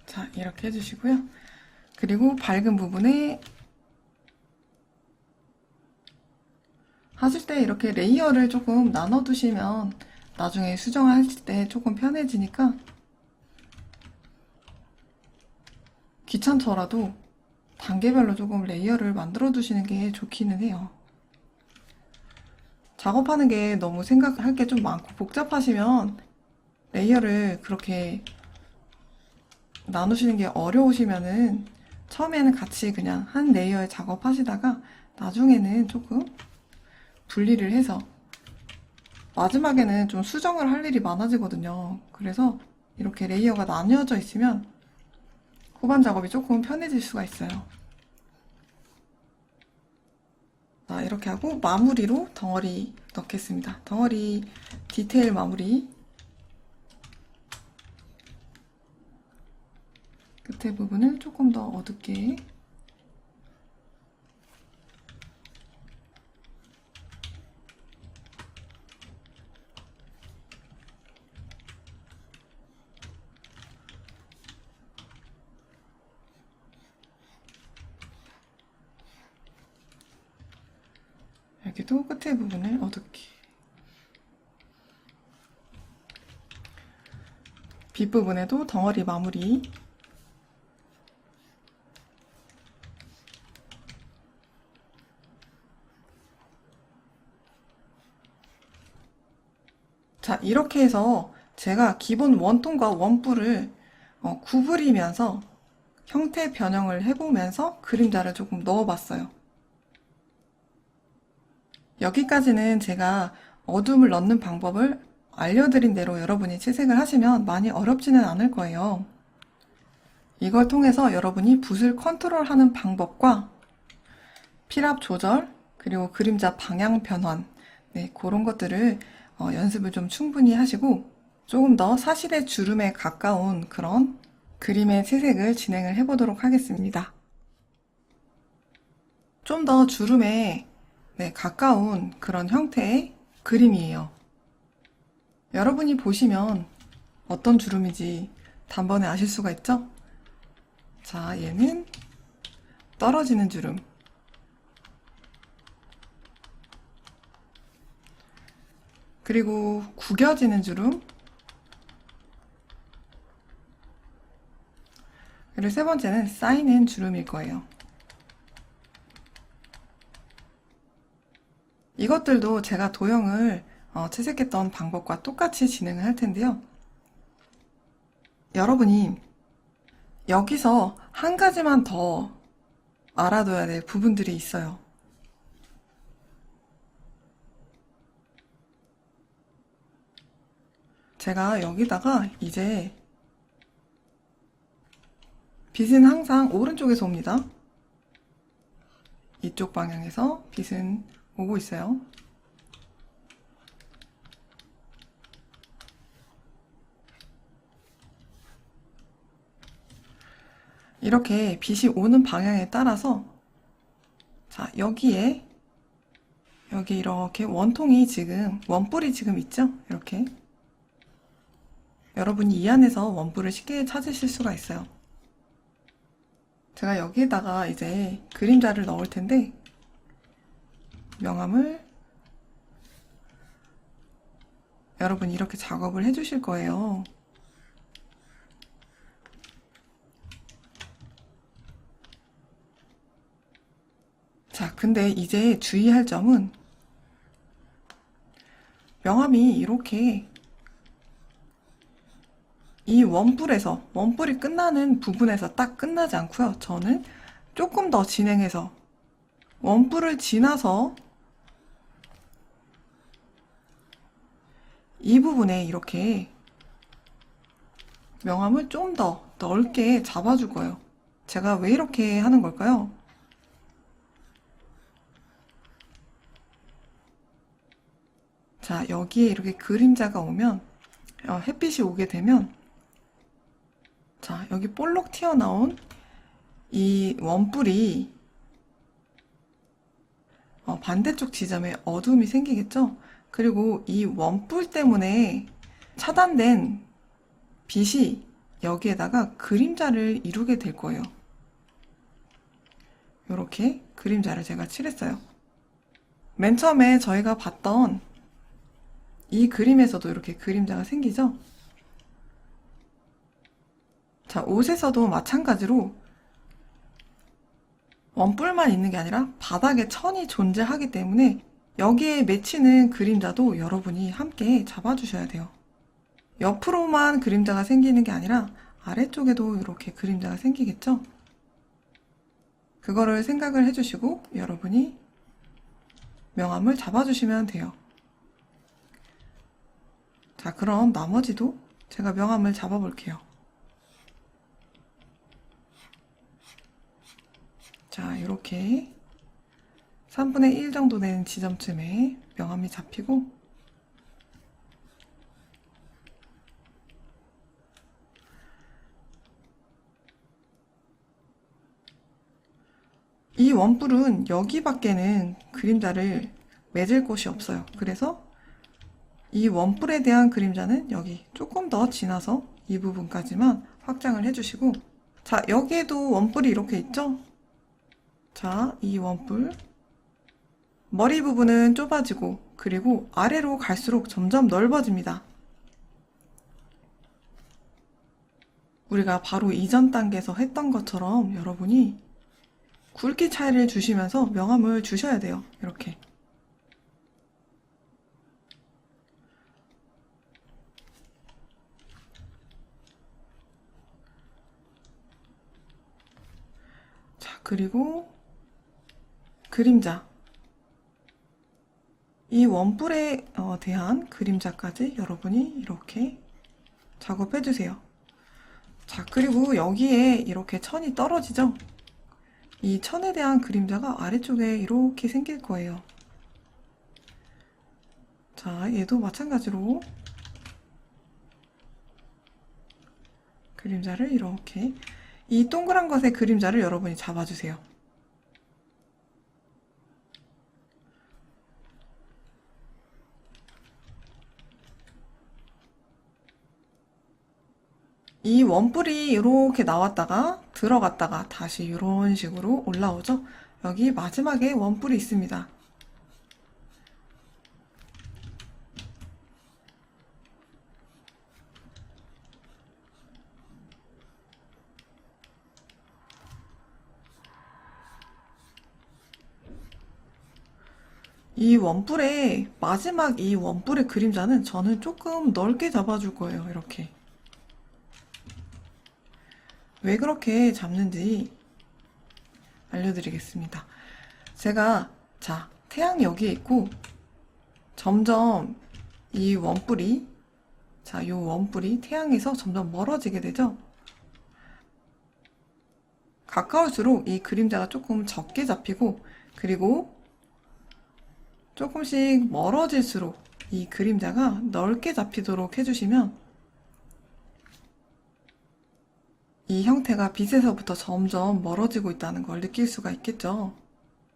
[SPEAKER 1] 자, 이렇게 해주시고요. 그리고 밝은 부분에 하실 때 이렇게 레이어를 조금 나눠 두시면 나중에 수정하실 때 조금 편해지니까 귀찮더라도 단계별로 조금 레이어를 만들어 두시는 게 좋기는 해요. 작업하는 게 너무 생각할 게 좀 많고 복잡하시면 레이어를 그렇게 나누시는 게 어려우시면은 처음에는 같이 그냥 한 레이어에 작업하시다가 나중에는 조금 분리를 해서 마지막에는 좀 수정을 할 일이 많아지거든요. 그래서 이렇게 레이어가 나뉘어져 있으면 후반 작업이 조금 편해질 수가 있어요. 자, 이렇게 하고 마무리로 덩어리 넣겠습니다. 덩어리 디테일 마무리. 끝에 부분을 조금 더 어둡게. 여기도 끝에 부분을 어둡게. 빗부분에도 덩어리 마무리. 자, 이렇게 해서 제가 기본 원톤과 원뿔을 구부리면서 형태 변형을 해보면서 그림자를 조금 넣어봤어요. 여기까지는 제가 어둠을 넣는 방법을 알려드린 대로 여러분이 채색을 하시면 많이 어렵지는 않을 거예요. 이걸 통해서 여러분이 붓을 컨트롤하는 방법과 피랍 조절, 그리고 그림자 방향 변환, 네, 그런 것들을 연습을 좀 충분히 하시고 조금 더 사실의 주름에 가까운 그런 그림의 채색을 진행을 해보도록 하겠습니다. 좀 더 주름에 가까운 그런 형태의 그림이에요. 여러분이 보시면 어떤 주름인지 단번에 아실 수가 있죠? 자, 얘는 떨어지는 주름. 그리고 구겨지는 주름. 그리고 세 번째는 쌓이는 주름일 거예요. 이것들도 제가 도형을 채색했던 방법과 똑같이 진행을 할 텐데요. 여러분이 여기서 한 가지만 더 알아둬야 될 부분들이 있어요. 제가 여기다가 이제 빛은 항상 오른쪽에서 옵니다. 이쪽 방향에서 빛은 오고 있어요. 이렇게 빛이 오는 방향에 따라서 자, 여기에 여기 이렇게 원통이 지금, 원뿔이 지금 있죠? 이렇게. 여러분이 이 안에서 원뿔을 쉽게 찾으실 수가 있어요. 제가 여기에다가 이제 그림자를 넣을 텐데, 명암을 여러분이 이렇게 작업을 해주실 거예요. 자, 근데 이제 주의할 점은 명암이 이렇게 이 원뿔에서, 원뿔이 끝나는 부분에서 딱 끝나지 않고요. 저는 조금 더 진행해서 원뿔을 지나서 이 부분에 이렇게 명암을 좀 더 넓게 잡아줄 거예요. 제가 왜 이렇게 하는 걸까요? 자, 여기에 이렇게 그림자가 오면, 햇빛이 오게 되면, 자, 여기 볼록 튀어나온 이 원뿔이 반대쪽 지점에 어두움이 생기겠죠? 그리고 이 원뿔 때문에 차단된 빛이 여기에다가 그림자를 이루게 될 거예요. 이렇게 그림자를 제가 칠했어요. 맨 처음에 저희가 봤던 이 그림에서도 이렇게 그림자가 생기죠? 자, 옷에서도 마찬가지로 원뿔만 있는 게 아니라 바닥에 천이 존재하기 때문에 여기에 맺히는 그림자도 여러분이 함께 잡아주셔야 돼요. 옆으로만 그림자가 생기는 게 아니라 아래쪽에도 이렇게 그림자가 생기겠죠? 그거를 생각을 해주시고 여러분이 명암을 잡아주시면 돼요. 자, 그럼 나머지도 제가 명암을 잡아볼게요. 자, 이렇게 3분의 1 정도 되는 지점쯤에 명암이 잡히고 이 원뿔은 여기밖에는 그림자를 맺을 곳이 없어요. 그래서 이 원뿔에 대한 그림자는 여기 조금 더 지나서 이 부분까지만 확장을 해주시고 자, 여기에도 원뿔이 이렇게 있죠? 자, 이 원뿔 머리 부분은 좁아지고 그리고 아래로 갈수록 점점 넓어집니다. 우리가 바로 이전 단계에서 했던 것처럼 여러분이 굵기 차이를 주시면서 명암을 주셔야 돼요. 이렇게. 자, 그리고 그림자. 이 원뿔에 대한 그림자까지 여러분이 이렇게 작업해주세요. 자, 그리고 여기에 이렇게 천이 떨어지죠? 이 천에 대한 그림자가 아래쪽에 이렇게 생길 거예요. 자, 얘도 마찬가지로 그림자를 이렇게 이 동그란 것의 그림자를 여러분이 잡아주세요. 이 원뿔이 이렇게 나왔다가 들어갔다가 다시 이런 식으로 올라오죠. 여기 마지막에 원뿔이 있습니다. 이 원뿔의 마지막 이 원뿔의 그림자는 저는 조금 넓게 잡아줄 거예요. 이렇게. 왜 그렇게 잡는지 알려드리겠습니다. 제가 자, 태양이 여기에 있고 점점 이 원뿔이 자, 요 원뿔이 태양에서 점점 멀어지게 되죠. 가까울수록 이 그림자가 조금 적게 잡히고 그리고 조금씩 멀어질수록 이 그림자가 넓게 잡히도록 해주시면 이 형태가 빛에서부터 점점 멀어지고 있다는 걸 느낄 수가 있겠죠.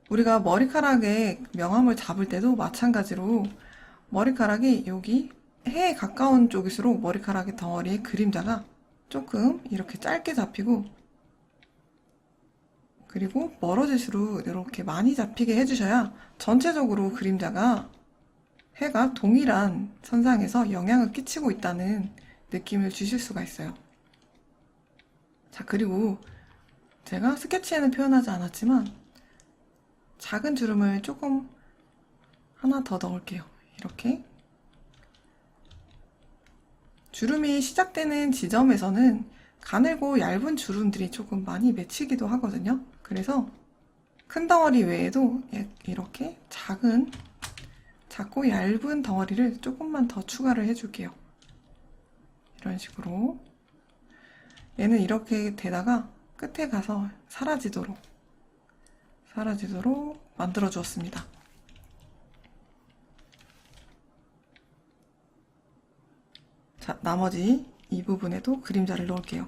[SPEAKER 1] 우리가 머리카락에 명암을 잡을 때도 마찬가지로 머리카락이 여기 해에 가까운 쪽일수록 머리카락의 덩어리의 그림자가 조금 이렇게 짧게 잡히고, 그리고 멀어질수록 이렇게 많이 잡히게 해주셔야 전체적으로 그림자가 해가 동일한 선상에서 영향을 끼치고 있다는 느낌을 주실 수가 있어요. 자, 그리고 제가 스케치에는 표현하지 않았지만 작은 주름을 조금 하나 더 넣을게요. 이렇게 주름이 시작되는 지점에서는 가늘고 얇은 주름들이 조금 많이 맺히기도 하거든요. 그래서 큰 덩어리 외에도 이렇게 작고 얇은 덩어리를 조금만 더 추가를 해줄게요. 이런 식으로 얘는 이렇게 되다가 끝에 가서 사라지도록 만들어 주었습니다. 자, 나머지 이 부분에도 그림자를 넣을게요.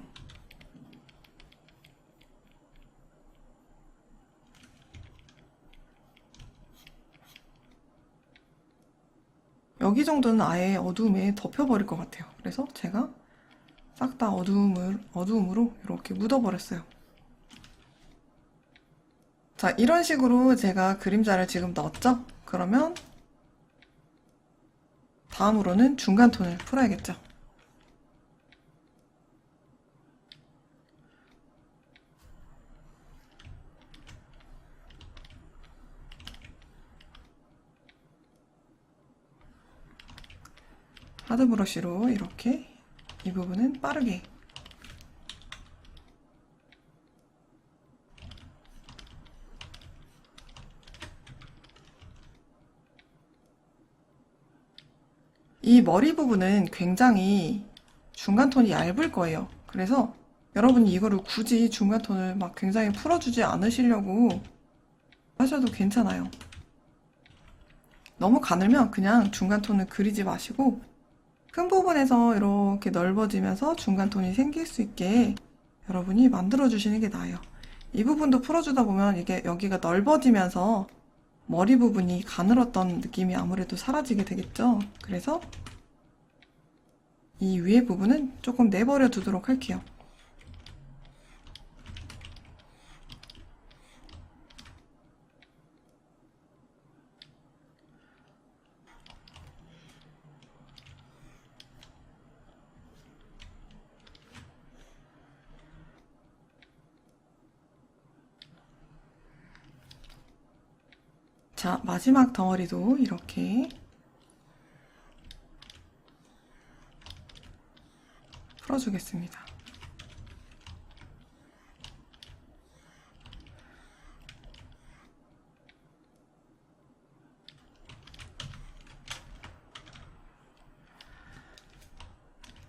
[SPEAKER 1] 여기 정도는 아예 어두움에 덮여버릴 것 같아요. 그래서 제가 싹 다 어두움으로 이렇게 묻어버렸어요. 자, 이런 식으로 제가 그림자를 지금 넣었죠? 그러면 다음으로는 중간 톤을 풀어야겠죠? 하드 브러쉬로 이렇게 이 부분은 빠르게 이 머리 부분은 굉장히 중간톤이 얇을 거예요. 그래서 여러분이 이거를 굳이 중간톤을 막 굉장히 풀어주지 않으시려고 하셔도 괜찮아요. 너무 가늘면 그냥 중간톤을 그리지 마시고 큰 부분에서 이렇게 넓어지면서 중간톤이 생길 수 있게 여러분이 만들어주시는 게 나아요. 이 부분도 풀어주다 보면 이게 여기가 넓어지면서 머리 부분이 가늘었던 느낌이 아무래도 사라지게 되겠죠. 그래서 이 위에 부분은 조금 내버려 두도록 할게요. 자, 마지막 덩어리도 이렇게 풀어주겠습니다.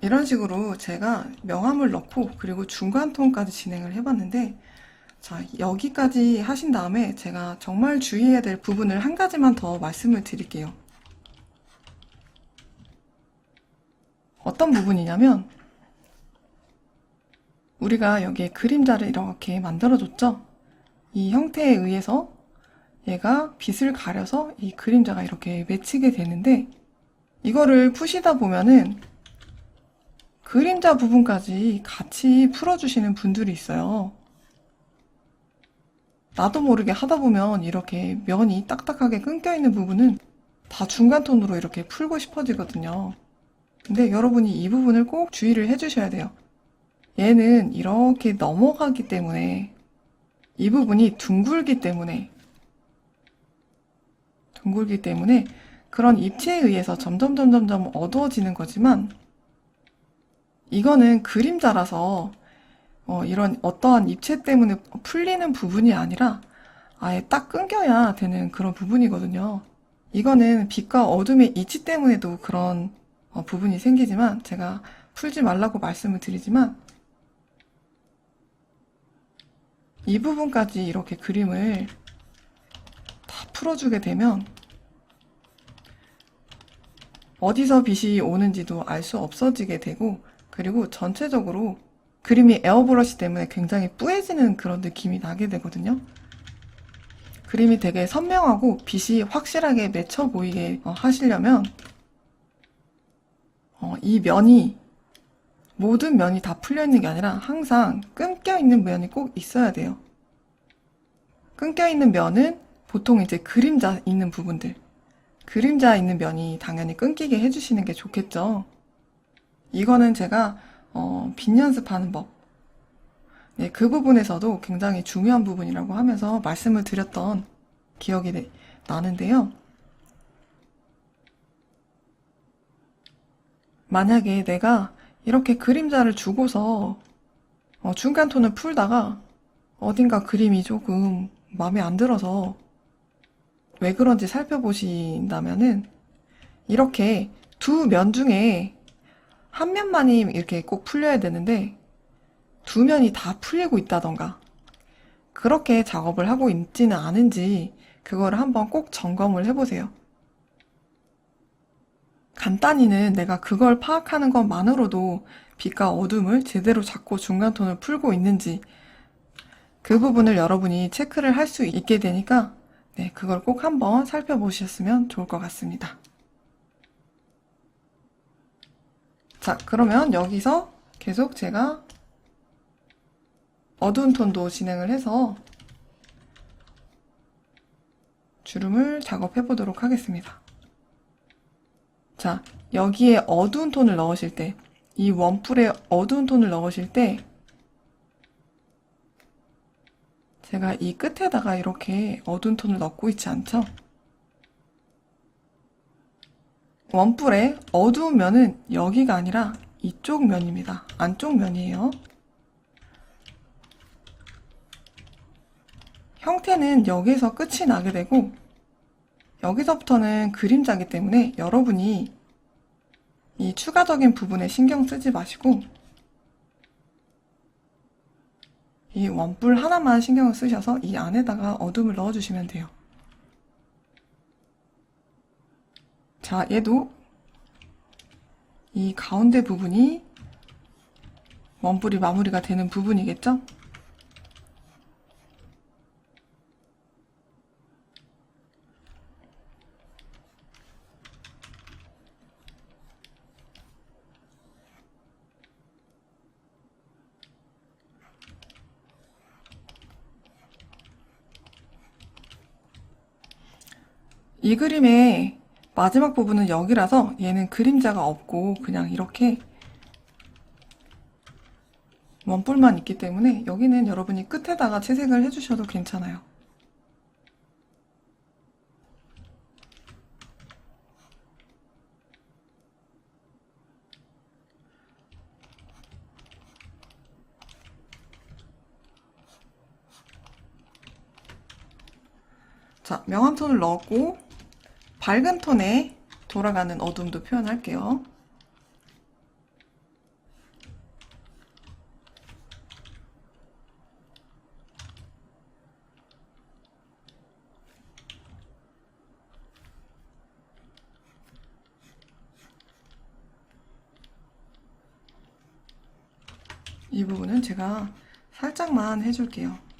[SPEAKER 1] 이런 식으로 제가 명암을 넣고 그리고 중간톤까지 진행을 해봤는데, 자, 여기까지 하신 다음에 제가 정말 주의해야 될 부분을 한 가지만 더 말씀을 드릴게요. 어떤 부분이냐면 우리가 여기에 그림자를 이렇게 만들어줬죠? 이 형태에 의해서 얘가 빛을 가려서 이 그림자가 이렇게 맺히게 되는데, 이거를 푸시다 보면은 그림자 부분까지 같이 풀어주시는 분들이 있어요. 나도 모르게 하다 보면 이렇게 면이 딱딱하게 끊겨있는 부분은 다 중간톤으로 이렇게 풀고 싶어지거든요. 근데 여러분이 이 부분을 꼭 주의를 해주셔야 돼요. 얘는 이렇게 넘어가기 때문에, 이 부분이 둥글기 때문에 그런 입체에 의해서 점점 어두워지는 거지만, 이거는 그림자라서 이런 어떠한 입체 때문에 풀리는 부분이 아니라 아예 딱 끊겨야 되는 그런 부분이거든요. 이거는 빛과 어둠의 이치 때문에도 그런 부분이 생기지만, 제가 풀지 말라고 말씀을 드리지만, 이 부분까지 이렇게 그림을 다 풀어주게 되면 어디서 빛이 오는지도 알 수 없어지게 되고, 그리고 전체적으로 그림이 에어브러쉬 때문에 굉장히 뿌해지는 그런 느낌이 나게 되거든요. 그림이 되게 선명하고 빛이 확실하게 맺혀 보이게 하시려면 이 면이 모든 면이 다 풀려 있는 게 아니라 항상 끊겨 있는 면이 꼭 있어야 돼요. 끊겨 있는 면은 보통 이제 그림자 있는 부분들, 그림자 있는 면이 당연히 끊기게 해주시는 게 좋겠죠. 이거는 제가 빛 연습하는 법, 네, 그 부분에서도 굉장히 중요한 부분이라고 하면서 말씀을 드렸던 기억이 나는데요. 만약에 내가 이렇게 그림자를 주고서 중간 톤을 풀다가 어딘가 그림이 조금 마음에 안 들어서 왜 그런지 살펴보신다면은 이렇게 두 면 중에 한 면만이 이렇게 꼭 풀려야 되는데 두 면이 다 풀리고 있다던가 그렇게 작업을 하고 있지는 않은지 그걸 한번 꼭 점검을 해보세요. 간단히는 내가 그걸 파악하는 것만으로도 빛과 어둠을 제대로 잡고 중간톤을 풀고 있는지 그 부분을 여러분이 체크를 할 수 있게 되니까 네, 그걸 꼭 한번 살펴보셨으면 좋을 것 같습니다. 자, 그러면 여기서 계속 제가 어두운 톤도 진행을 해서 주름을 작업해 보도록 하겠습니다. 자, 여기에 어두운 톤을 넣으실 때, 이 원뿔에 어두운 톤을 넣으실 때 제가 이 끝에다가 이렇게 어두운 톤을 넣고 있지 않죠? 원뿔의 어두운 면은 여기가 아니라 이쪽 면입니다. 안쪽 면이에요. 형태는 여기서 끝이 나게 되고 여기서부터는 그림자이기 때문에 여러분이 이 추가적인 부분에 신경 쓰지 마시고 이 원뿔 하나만 신경을 쓰셔서 이 안에다가 어둠을 넣어주시면 돼요. 자, 얘도 이 가운데 부분이 원뿔이 마무리가 되는 부분이겠죠? 이 그림의 마지막 부분은 여기라서 얘는 그림자가 없고 그냥 이렇게 원뿔만 있기 때문에 여기는 여러분이 끝에다가 채색을 해주셔도 괜찮아요. 자, 명암 톤을 넣었고 밝은 톤에 돌아가는 어둠도 표현할게요. 이 부분은 제가 살짝만 해줄게요.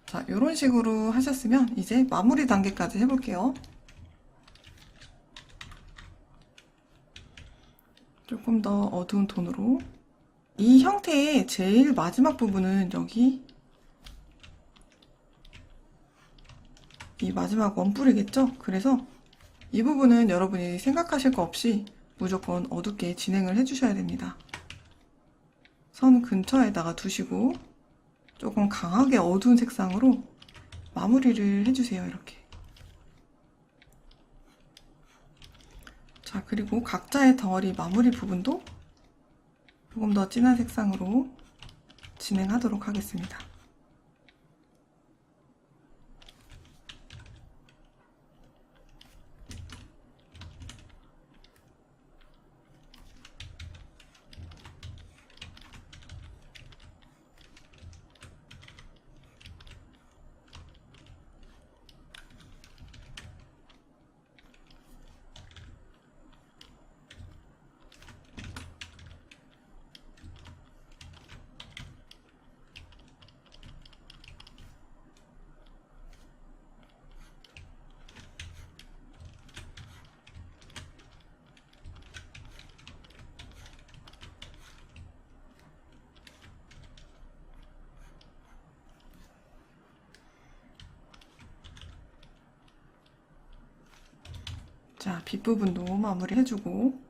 [SPEAKER 1] 자, 이런 식으로 하셨으면 이제 마무리 단계까지 해볼게요. 조금 더 어두운 톤으로. 이 형태의 제일 마지막 부분은 여기 이 마지막 원뿔이겠죠? 그래서 이 부분은 여러분이 생각하실 거 없이 무조건 어둡게 진행을 해주셔야 됩니다. 선 근처에다가 두시고 조금 강하게 어두운 색상으로 마무리를 해주세요. 이렇게. 자, 그리고 각자의 덩어리 마무리 부분도 조금 더 진한 색상으로 진행하도록 하겠습니다. 자, 빗부분도 마무리 해주고,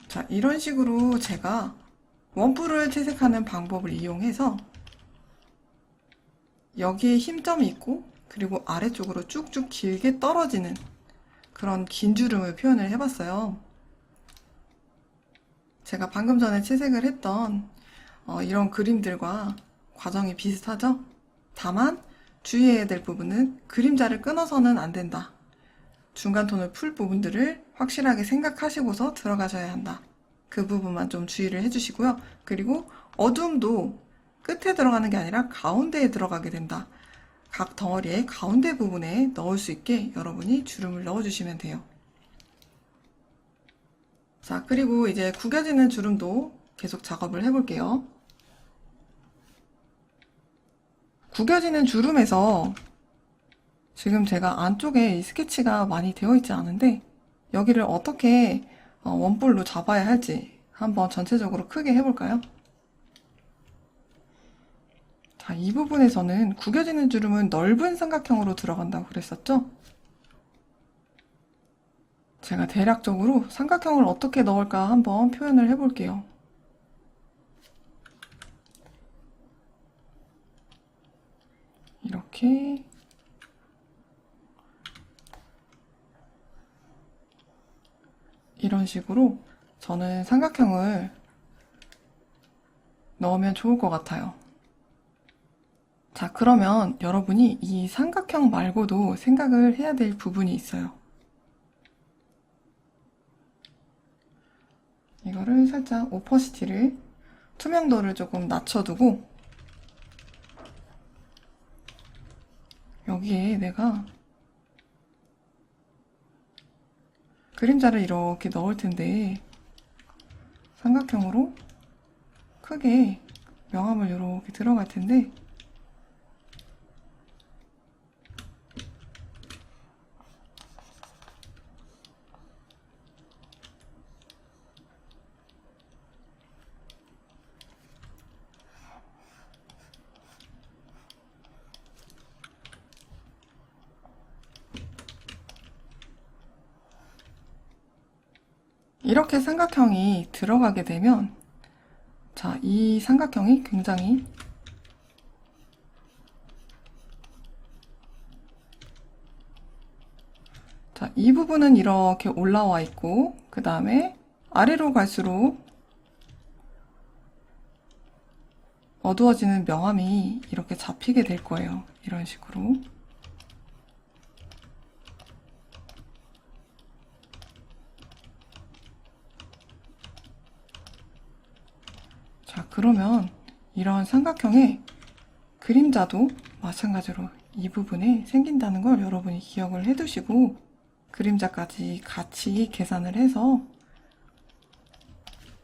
[SPEAKER 1] 자, 이런 식으로 제가 원뿔을 채색하는 방법을 이용해서 여기에 힘점이 있고, 그리고 아래쪽으로 쭉쭉 길게 떨어지는 그런 긴 주름을 표현을 해봤어요. 제가 방금 전에 채색을 했던 이런 그림들과 과정이 비슷하죠? 다만 주의해야 될 부분은 그림자를 끊어서는 안 된다. 중간 톤을 풀 부분들을 확실하게 생각하시고서 들어가셔야 한다. 그 부분만 좀 주의를 해주시고요. 그리고 어두움도 끝에 들어가는 게 아니라 가운데에 들어가게 된다. 각 덩어리의 가운데 부분에 넣을 수 있게 여러분이 주름을 넣어주시면 돼요. 자, 그리고 이제 구겨지는 주름도 계속 작업을 해볼게요. 구겨지는 주름에서 지금 제가 안쪽에 이 스케치가 많이 되어 있지 않은데 여기를 어떻게 원뿔로 잡아야 할지 한번 전체적으로 크게 해볼까요? 자, 이 부분에서는 구겨지는 주름은 넓은 삼각형으로 들어간다고 그랬었죠? 제가 대략적으로 삼각형을 어떻게 넣을까 한번 표현을 해볼게요. 이렇게 이런 식으로 저는 삼각형을 넣으면 좋을 것 같아요. 자, 그러면 여러분이 이 삼각형 말고도 생각을 해야 될 부분이 있어요. 이거를 살짝 오퍼시티를, 투명도를 조금 낮춰두고 여기에 내가 그림자를 이렇게 넣을 텐데 삼각형으로 크게 명암을 이렇게 들어갈 텐데 이렇게 삼각형이 들어가게 되면 자, 이 삼각형이 굉장히 자, 이 부분은 이렇게 올라와 있고 그 다음에 아래로 갈수록 어두워지는 명암이 이렇게 잡히게 될 거예요. 이런 식으로. 자, 그러면 이런 삼각형의 그림자도 마찬가지로 이 부분에 생긴다는 걸 여러분이 기억을 해두시고 그림자까지 같이 계산을 해서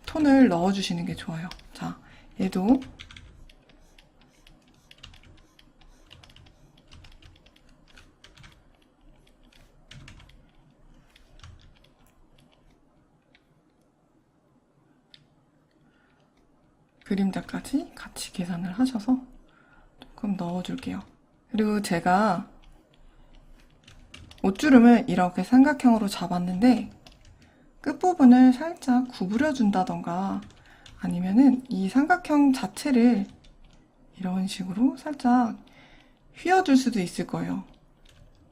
[SPEAKER 1] 톤을 넣어주시는 게 좋아요. 자, 얘도 그림자까지 같이 계산을 하셔서 조금 넣어줄게요. 그리고 제가 옷주름을 이렇게 삼각형으로 잡았는데 끝부분을 살짝 구부려 준다던가 아니면은 이 삼각형 자체를 이런 식으로 살짝 휘어줄 수도 있을 거예요.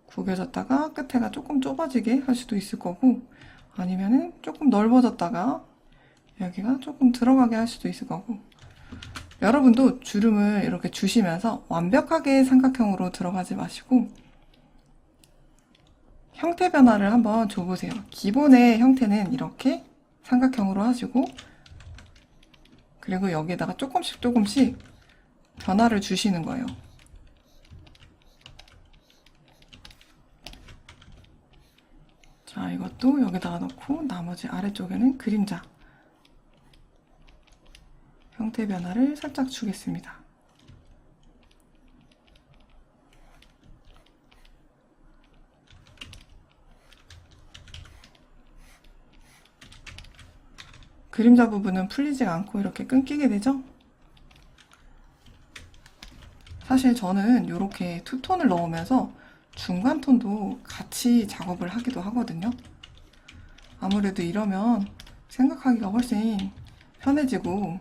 [SPEAKER 1] 구겨졌다가 끝에가 조금 좁아지게 할 수도 있을 거고 아니면은 조금 넓어졌다가 여기가 조금 들어가게 할 수도 있을 거고 여러분도 주름을 이렇게 주시면서 완벽하게 삼각형으로 들어가지 마시고 형태 변화를 한번 줘보세요. 기본의 형태는 이렇게 삼각형으로 하시고 그리고 여기에다가 조금씩 변화를 주시는 거예요. 자, 이것도 여기다가 넣고 나머지 아래쪽에는 그림자 형태 변화를 살짝 주겠습니다. 그림자 부분은 풀리지가 않고 이렇게 끊기게 되죠? 사실 저는 이렇게 투톤을 넣으면서 중간 톤도 같이 작업을 하기도 하거든요. 아무래도 이러면 생각하기가 훨씬 편해지고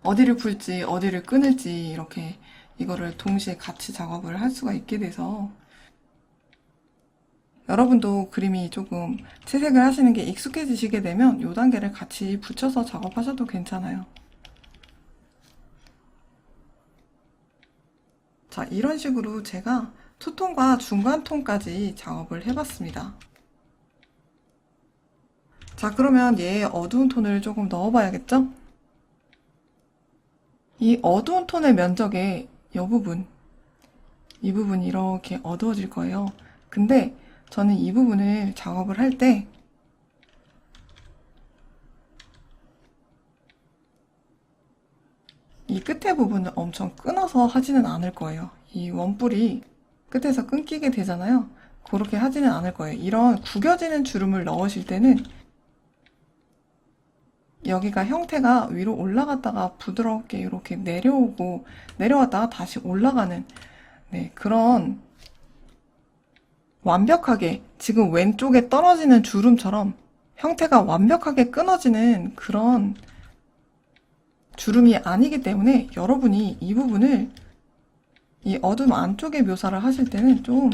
[SPEAKER 1] 어디를 풀지 어디를 끊을지 이렇게 이거를 동시에 같이 작업을 할 수가 있게 돼서 여러분도 그림이 조금 채색을 하시는 게 익숙해지시게 되면 이 단계를 같이 붙여서 작업하셔도 괜찮아요. 자, 이런 식으로 제가 투톤과 중간톤까지 작업을 해봤습니다. 자, 그러면 얘 어두운 톤을 조금 넣어봐야겠죠? 이 어두운 톤의 면적의 이 부분이 이렇게 어두워질 거예요. 근데 저는 이 부분을 작업을 할 때 이 끝에 부분을 엄청 끊어서 하지는 않을 거예요. 이 원뿔이 끝에서 끊기게 되잖아요. 그렇게 하지는 않을 거예요. 이런 구겨지는 주름을 넣으실 때는 여기가 형태가 위로 올라갔다가 부드럽게 이렇게 내려오고 내려왔다가 다시 올라가는 그런 완벽하게 지금 왼쪽에 떨어지는 주름처럼 형태가 완벽하게 끊어지는 그런 주름이 아니기 때문에 여러분이 이 부분을 이 어둠 안쪽에 묘사를 하실 때는 좀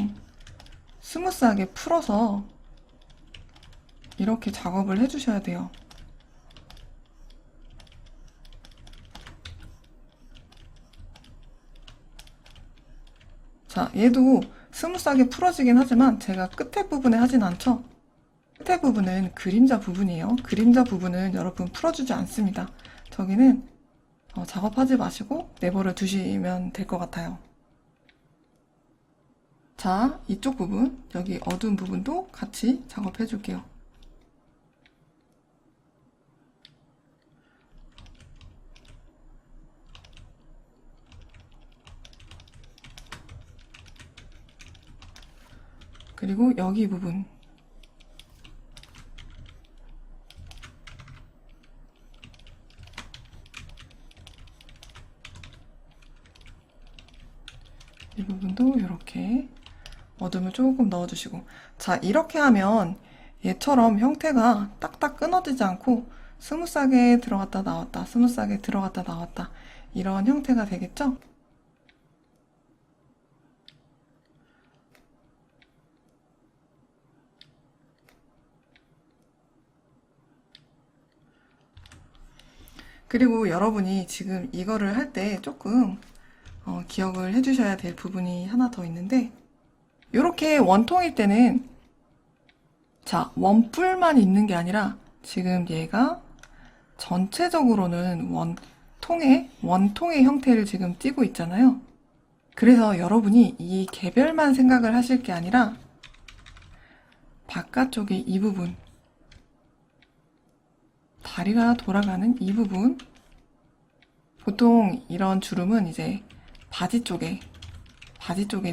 [SPEAKER 1] 스무스하게 풀어서 이렇게 작업을 해주셔야 돼요. 자, 얘도 스무스하게 풀어지긴 하지만 제가 끝에 부분에 하진 않죠? 끝에 부분은 그림자 부분이에요. 그림자 부분은 여러분 풀어주지 않습니다. 저기는 작업하지 마시고 내버려 두시면 될 것 같아요. 자, 이쪽 부분, 여기 어두운 부분도 같이 작업해 줄게요. 그리고 여기 부분 이 부분도 이렇게 어둠을 조금 넣어주시고 자 이렇게 하면 얘처럼 형태가 딱딱 끊어지지 않고 스무스하게 들어갔다 나왔다 스무스하게 들어갔다 나왔다 이런 형태가 되겠죠? 그리고 여러분이 지금 이거를 할 때 조금 기억을 해주셔야 될 부분이 하나 더 있는데 이렇게 원통일 때는 자 원뿔만 있는 게 아니라 지금 얘가 전체적으로는 원통의 형태를 지금 띠고 있잖아요. 그래서 여러분이 이 개별만 생각을 하실 게 아니라 바깥쪽에 이 부분 다리가 돌아가는 이 부분 보통 이런 주름은 이제 바지 쪽에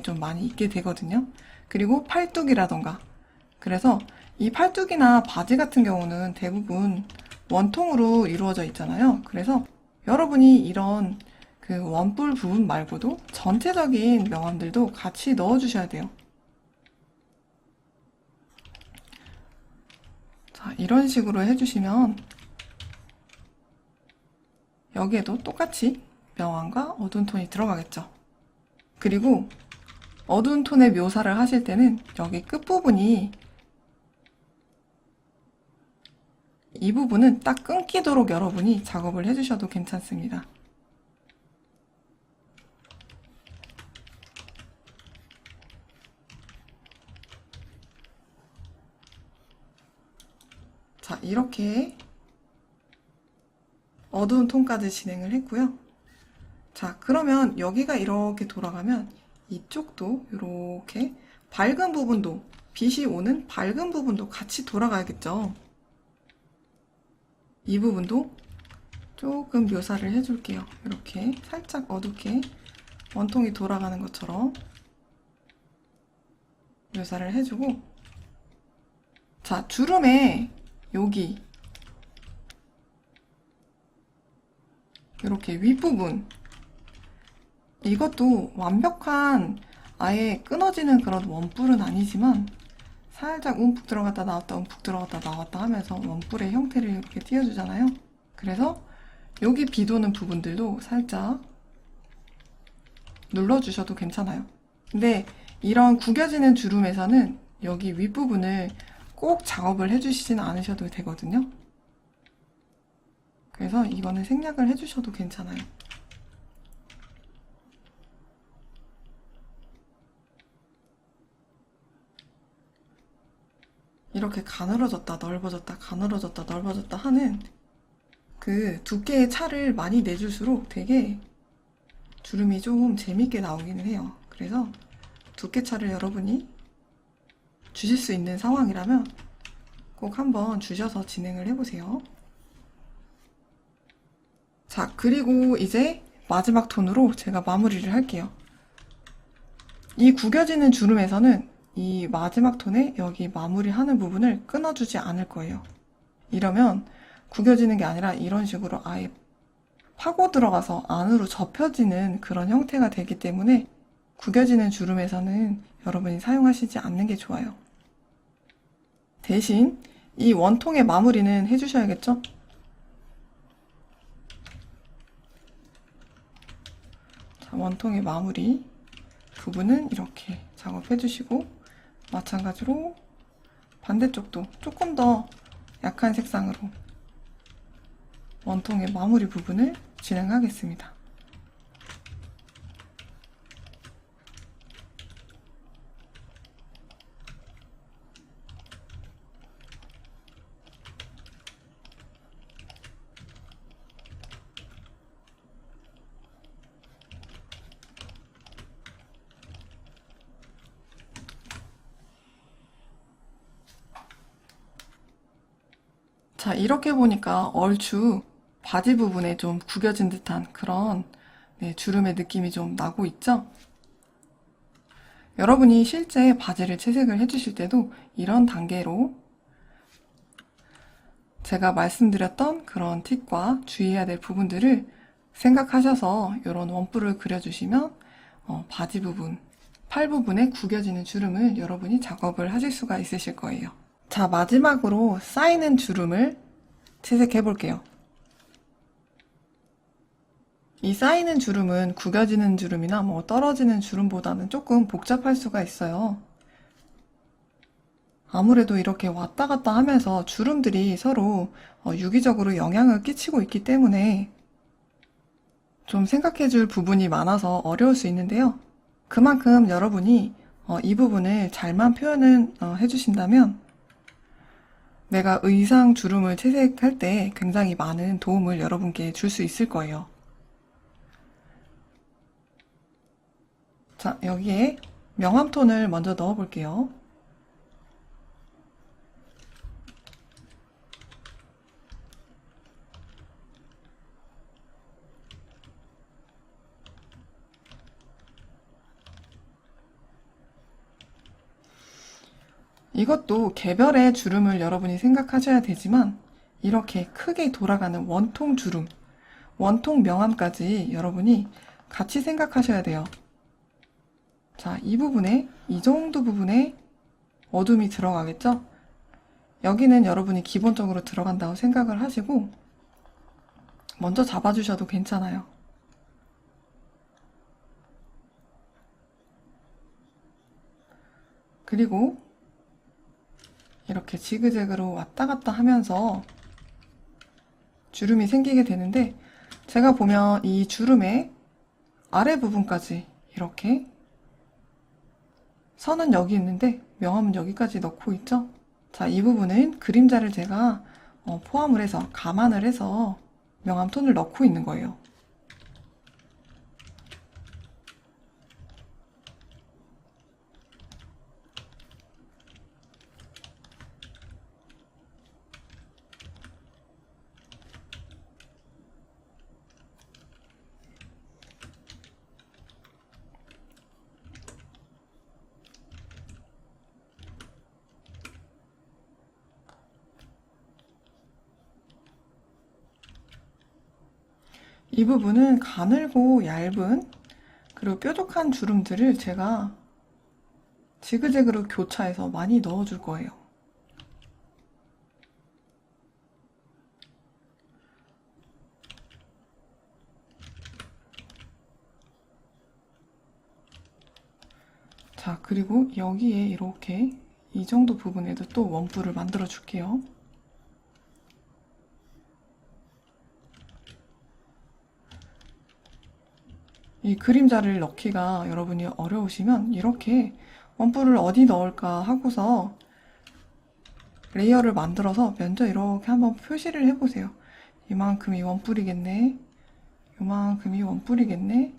[SPEAKER 1] 좀 많이 있게 되거든요. 그리고 팔뚝이라던가 그래서 이 팔뚝이나 바지 같은 경우는 대부분 원통으로 이루어져 있잖아요. 그래서 여러분이 이런 그 원뿔 부분 말고도 전체적인 명암들도 같이 넣어주셔야 돼요. 자, 이런 식으로 해주시면 여기에도 똑같이 명암과 어두운 톤이 들어가겠죠. 그리고 어두운 톤의 묘사를 하실 때는 여기 끝부분이 이 부분은 딱 끊기도록 여러분이 작업을 해주셔도 괜찮습니다. 자, 이렇게 어두운 톤까지 진행을 했고요. 자, 그러면 여기가 이렇게 돌아가면 이쪽도 이렇게 밝은 부분도 빛이 오는 밝은 부분도 같이 돌아가야겠죠. 이 부분도 조금 묘사를 해줄게요. 이렇게 살짝 어둡게 원통이 돌아가는 것처럼 묘사를 해주고 자, 주름에 여기 이렇게 윗부분, 이것도 완벽한 아예 끊어지는 그런 원뿔은 아니지만 살짝 움푹 들어갔다 나왔다 움푹 들어갔다 나왔다 하면서 원뿔의 형태를 이렇게 띄워주잖아요. 그래서 여기 비도는 부분들도 살짝 눌러주셔도 괜찮아요. 근데 이런 구겨지는 주름에서는 여기 윗부분을 꼭 작업을 해주시진 않으셔도 되거든요. 그래서 이거는 생략을 해주셔도 괜찮아요. 이렇게 가늘어졌다 넓어졌다 가늘어졌다 넓어졌다 하는 그 두께의 차를 많이 내줄수록 되게 주름이 조금 재밌게 나오기는 해요. 그래서 두께 차를 여러분이 주실 수 있는 상황이라면 꼭 한번 주셔서 진행을 해보세요. 자, 그리고 이제 마지막 톤으로 제가 마무리를 할게요. 이 구겨지는 주름에서는 이 마지막 톤에 여기 마무리하는 부분을 끊어주지 않을 거예요. 이러면 구겨지는 게 아니라 이런 식으로 아예 파고 들어가서 안으로 접혀지는 그런 형태가 되기 때문에 구겨지는 주름에서는 여러분이 사용하시지 않는 게 좋아요. 대신 이 원통의 마무리는 해주셔야겠죠? 자, 원통의 마무리 부분은 이렇게 작업해주시고 마찬가지로 반대쪽도 조금 더 약한 색상으로 원통의 마무리 부분을 진행하겠습니다. 자, 이렇게 보니까 얼추 바지 부분에 좀 구겨진 듯한 그런 주름의 느낌이 좀 나고 있죠? 여러분이 실제 바지를 채색을 해주실 때도 이런 단계로 제가 말씀드렸던 그런 팁과 주의해야 될 부분들을 생각하셔서 이런 원뿔을 그려주시면 바지 부분, 팔 부분에 구겨지는 주름을 여러분이 작업을 하실 수가 있으실 거예요. 자, 마지막으로 쌓이는 주름을 채색해 볼게요. 이 쌓이는 주름은 구겨지는 주름이나 떨어지는 주름보다는 조금 복잡할 수가 있어요. 아무래도 이렇게 왔다 갔다 하면서 주름들이 서로 유기적으로 영향을 끼치고 있기 때문에 좀 생각해 줄 부분이 많아서 어려울 수 있는데요. 그만큼 여러분이 이 부분을 잘만 표현을 해주신다면 내가 의상 주름을 채색할 때 굉장히 많은 도움을 여러분께 줄 수 있을 거예요. 자, 여기에 명암톤을 먼저 넣어 볼게요. 이것도 개별의 주름을 여러분이 생각하셔야 되지만 이렇게 크게 돌아가는 원통 주름, 원통 명암까지 여러분이 같이 생각하셔야 돼요. 자, 이 부분에, 이 정도 부분에 어둠이 들어가겠죠? 여기는 여러분이 기본적으로 들어간다고 생각을 하시고 먼저 잡아주셔도 괜찮아요. 그리고 이렇게 지그재그로 왔다 갔다 하면서 주름이 생기게 되는데 제가 보면 이 주름의 아래 부분까지 이렇게 선은 여기 있는데 명암은 여기까지 넣고 있죠? 자, 이 부분은 그림자를 제가 포함을 해서 감안을 해서 명암 톤을 넣고 있는 거예요. 이 부분은 가늘고 얇은 그리고 뾰족한 주름들을 제가 지그재그로 교차해서 많이 넣어줄 거예요. 자, 그리고 여기에 이렇게 이 정도 부분에도 또 원뿔을 만들어 줄게요. 이 그림자를 넣기가 여러분이 어려우시면 이렇게 원뿔을 어디 넣을까 하고서 레이어를 만들어서 먼저 이렇게 한번 표시를 해보세요. 이만큼이 원뿔이겠네. 이만큼이 원뿔이겠네.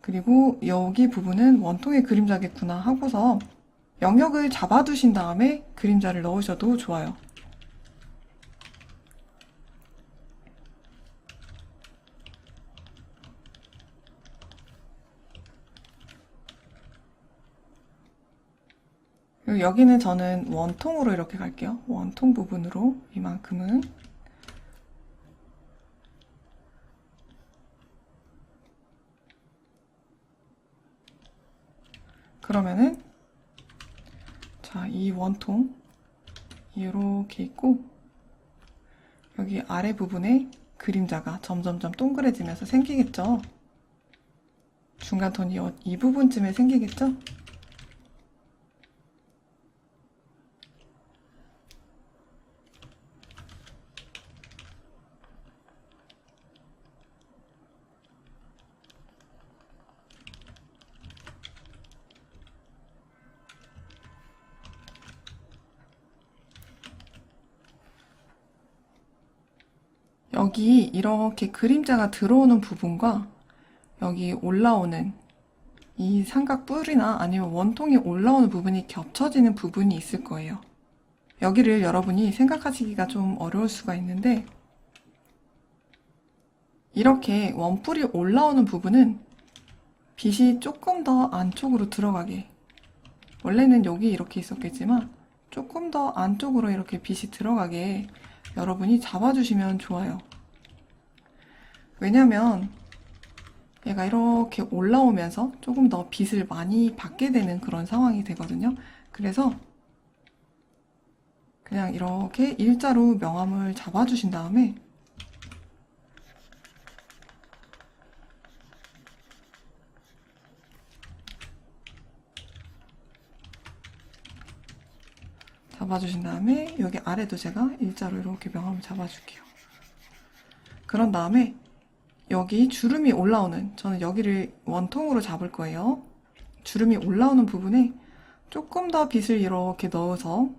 [SPEAKER 1] 그리고 여기 부분은 원통의 그림자겠구나 하고서 영역을 잡아두신 다음에 그림자를 넣으셔도 좋아요. 그리고 여기는 저는 원통으로 이렇게 갈게요. 원통 부분으로 이만큼은. 그러면은 자, 이 원통 이렇게 있고 여기 아래 부분에 그림자가 점점점 동그래지면서 생기겠죠? 중간 톤이 이 부분쯤에 생기겠죠? 여기 이렇게 그림자가 들어오는 부분과 여기 올라오는 이 삼각 뿔이나 아니면 원통이 올라오는 부분이 겹쳐지는 부분이 있을 거예요. 여기를 여러분이 생각하시기가 좀 어려울 수가 있는데 이렇게 원뿔이 올라오는 부분은 빛이 조금 더 안쪽으로 들어가게, 원래는 여기 이렇게 있었겠지만 조금 더 안쪽으로 이렇게 빛이 들어가게 여러분이 잡아주시면 좋아요. 왜냐면 얘가 이렇게 올라오면서 조금 더 빛을 많이 받게 되는 그런 상황이 되거든요. 그래서 그냥 이렇게 일자로 명암을 잡아주신 다음에 여기 아래도 제가 일자로 이렇게 명암을 잡아줄게요. 그런 다음에 여기 주름이 올라오는, 저는 여기를 원통으로 잡을 거예요. 주름이 올라오는 부분에 조금 더 빛을 이렇게 넣어서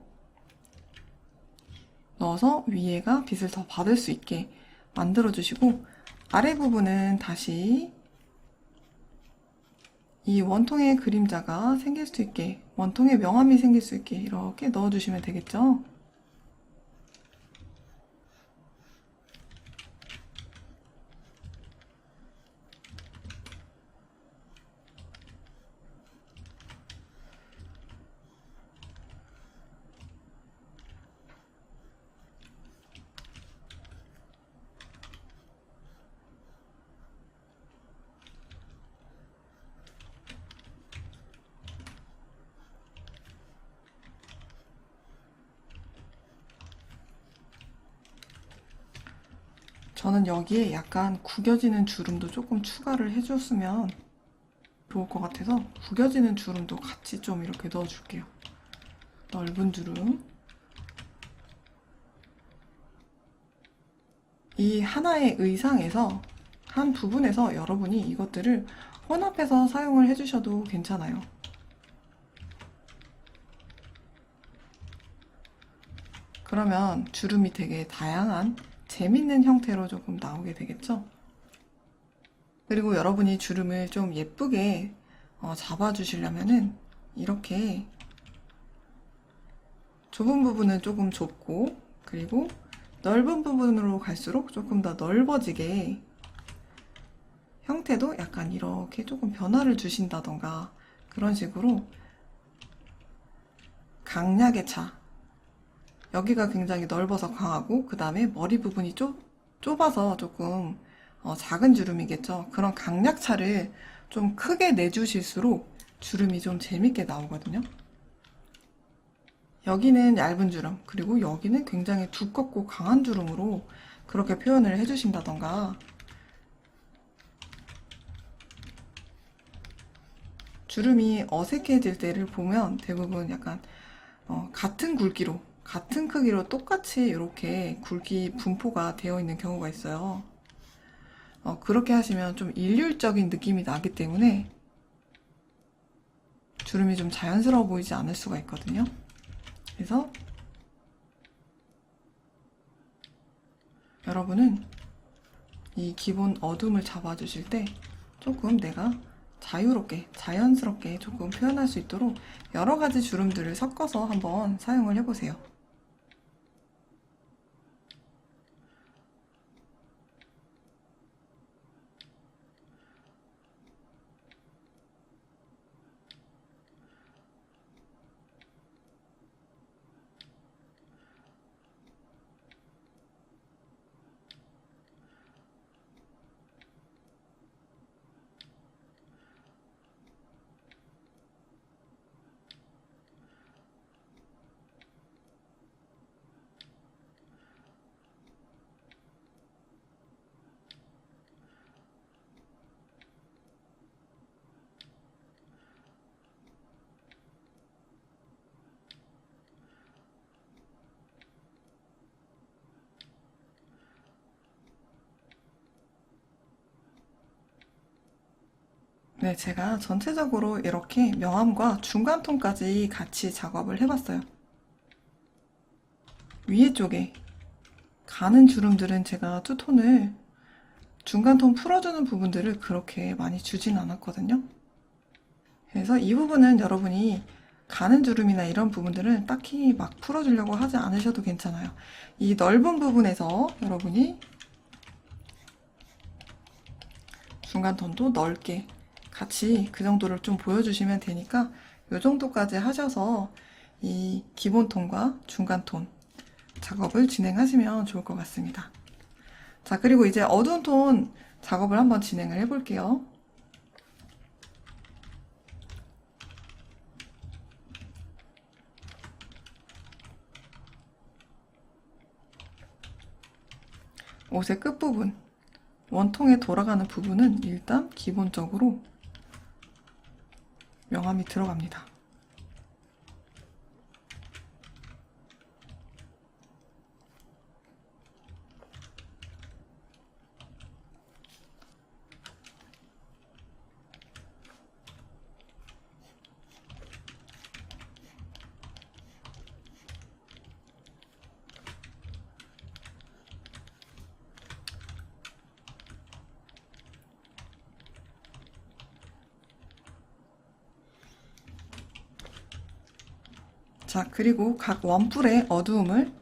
[SPEAKER 1] 위에가 빛을 더 받을 수 있게 만들어 주시고 아래 부분은 다시 이 원통의 그림자가 생길 수 있게, 원통의 명암이 생길 수 있게 이렇게 넣어주시면 되겠죠. 저는 여기에 약간 구겨지는 주름도 조금 추가를 해줬으면 좋을 것 같아서 구겨지는 주름도 같이 좀 이렇게 넣어줄게요. 넓은 주름. 이 하나의 의상에서 한 부분에서 여러분이 이것들을 혼합해서 사용을 해주셔도 괜찮아요. 그러면 주름이 되게 다양한 재밌는 형태로 조금 나오게 되겠죠? 그리고 여러분이 주름을 좀 예쁘게 잡아주시려면은 이렇게 좁은 부분은 조금 좁고 그리고 넓은 부분으로 갈수록 조금 더 넓어지게 형태도 약간 이렇게 조금 변화를 주신다던가 그런 식으로 강약의 차, 여기가 굉장히 넓어서 강하고 그 다음에 머리 부분이 좁아서 조금 작은 주름이겠죠. 그런 강약차를 좀 크게 내주실수록 주름이 좀 재밌게 나오거든요. 여기는 얇은 주름, 그리고 여기는 굉장히 두껍고 강한 주름으로 그렇게 표현을 해주신다던가, 주름이 어색해질 때를 보면 대부분 약간 같은 굵기로, 같은 크기로 똑같이 이렇게 굵기 분포가 되어 있는 경우가 있어요. 그렇게 하시면 좀 일률적인 느낌이 나기 때문에 주름이 좀 자연스러워 보이지 않을 수가 있거든요. 그래서 여러분은 이 기본 어둠을 잡아주실 때 조금 내가 자유롭게, 자연스럽게 조금 표현할 수 있도록 여러 가지 주름들을 섞어서 한번 사용을 해보세요. 네, 제가 전체적으로 이렇게 명암과 중간톤까지 같이 작업을 해봤어요. 위에 쪽에 가는 주름들은 제가 투톤을 중간톤 풀어주는 부분들을 그렇게 많이 주진 않았거든요. 그래서 이 부분은 여러분이 가는 주름이나 이런 부분들은 딱히 막 풀어주려고 하지 않으셔도 괜찮아요. 이 넓은 부분에서 여러분이 중간톤도 넓게 같이 그 정도를 좀 보여주시면 되니까 이 정도까지 하셔서 이 기본톤과 중간톤 작업을 진행하시면 좋을 것 같습니다. 자, 그리고 이제 어두운 톤 작업을 한번 진행을 해볼게요. 옷의 끝부분, 원통에 돌아가는 부분은 일단 기본적으로 명암이 들어갑니다. 자, 그리고 각 원뿔의 어두움을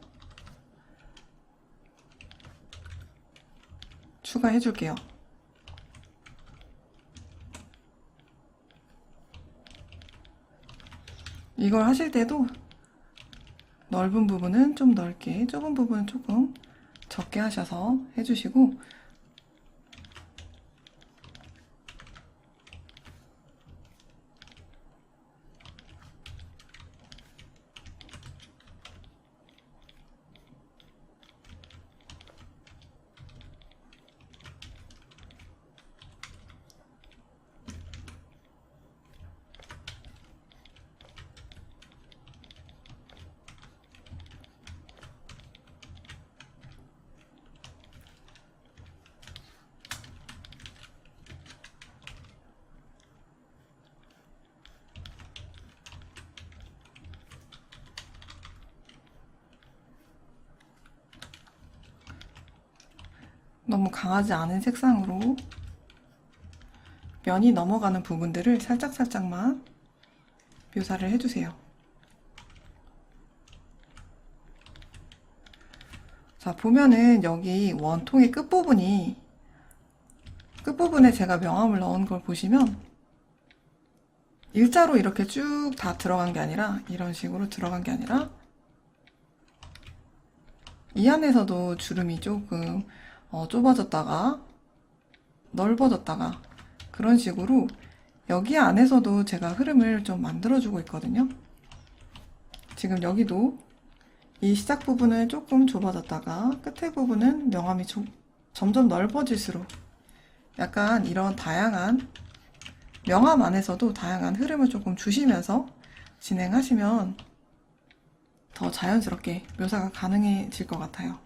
[SPEAKER 1] 추가해 줄게요. 이걸 하실 때도 넓은 부분은 좀 넓게, 좁은 부분은 조금 적게 하셔서 해주시고, 너무 강하지 않은 색상으로 면이 넘어가는 부분들을 살짝살짝만 묘사를 해주세요. 자, 보면은 여기 원통의 끝부분에 제가 명암을 넣은 걸 보시면 일자로 이렇게 쭉 다 들어간 게 아니라 이런 식으로 들어간 게 아니라 이 안에서도 주름이 조금 좁아졌다가 넓어졌다가 그런 식으로 여기 안에서도 제가 흐름을 좀 만들어주고 있거든요. 지금 여기도 이 시작 부분은 조금 좁아졌다가 끝에 부분은 명암이 점점 넓어질수록 약간 이런 다양한 명암 안에서도 다양한 흐름을 조금 주시면서 진행하시면 더 자연스럽게 묘사가 가능해질 것 같아요.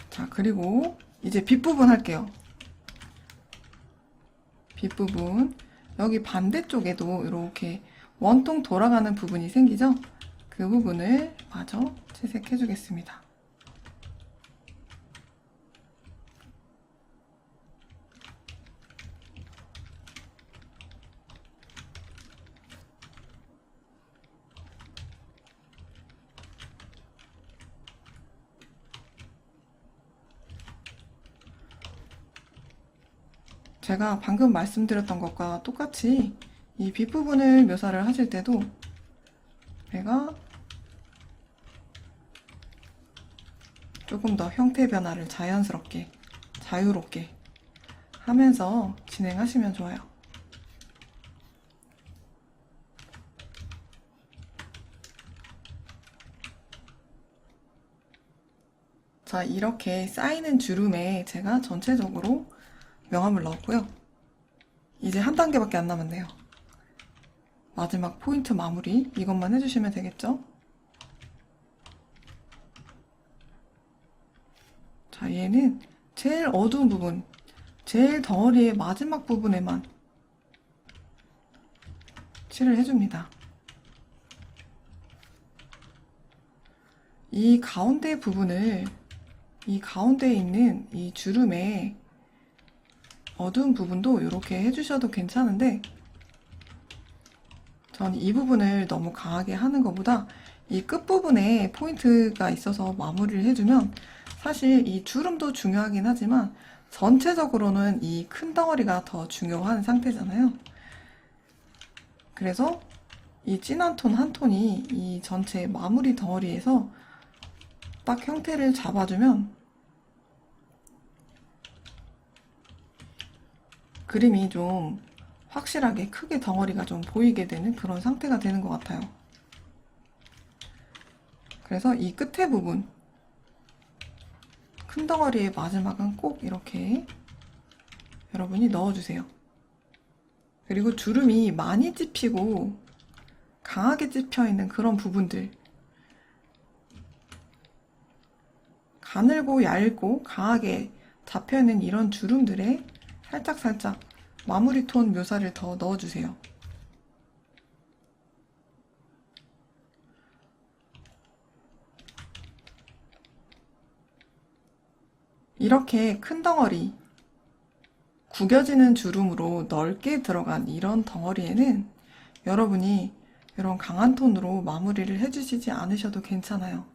[SPEAKER 1] 자, 그리고 이제 빗부분 할게요. 빗부분. 여기 반대쪽에도 이렇게 원통 돌아가는 부분이 생기죠? 그 부분을 마저 채색해 주겠습니다. 제가 방금 말씀드렸던 것과 똑같이 이 빗부분을 묘사를 하실 때도 제가 조금 더 형태 변화를 자연스럽게, 자유롭게 하면서 진행하시면 좋아요. 자, 이렇게 쌓이는 주름에 제가 전체적으로 명암을 넣었고요. 이제 한 단계밖에 안 남았네요. 마지막 포인트 마무리 이것만 해주시면 되겠죠? 자, 얘는 제일 어두운 부분, 제일 덩어리의 마지막 부분에만 칠을 해줍니다. 이 가운데 부분을, 이 가운데에 있는 이 주름에 어두운 부분도 이렇게 해주셔도 괜찮은데 전 이 부분을 너무 강하게 하는 것보다 이 끝부분에 포인트가 있어서 마무리를 해주면 사실 이 주름도 중요하긴 하지만 전체적으로는 이 큰 덩어리가 더 중요한 상태잖아요. 그래서 이 진한 톤 한 톤이 이 전체 마무리 덩어리에서 딱 형태를 잡아주면 그림이 좀 확실하게 크게 덩어리가 좀 보이게 되는 그런 상태가 되는 것 같아요. 그래서 이 끝에 부분, 큰 덩어리의 마지막은 꼭 이렇게 여러분이 넣어주세요. 그리고 주름이 많이 찝히고 강하게 찝혀있는 그런 부분들, 가늘고 얇고 강하게 잡혀있는 이런 주름들에 살짝살짝 마무리 톤 묘사를 더 넣어주세요. 이렇게 큰 덩어리, 구겨지는 주름으로 넓게 들어간 이런 덩어리에는 여러분이 이런 강한 톤으로 마무리를 해주시지 않으셔도 괜찮아요.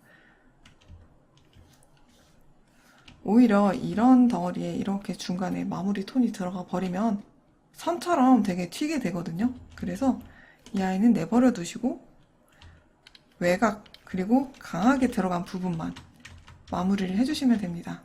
[SPEAKER 1] 오히려 이런 덩어리에 이렇게 중간에 마무리 톤이 들어가 버리면 선처럼 되게 튀게 되거든요. 그래서 이 아이는 내버려 두시고 외곽 그리고 강하게 들어간 부분만 마무리를 해주시면 됩니다.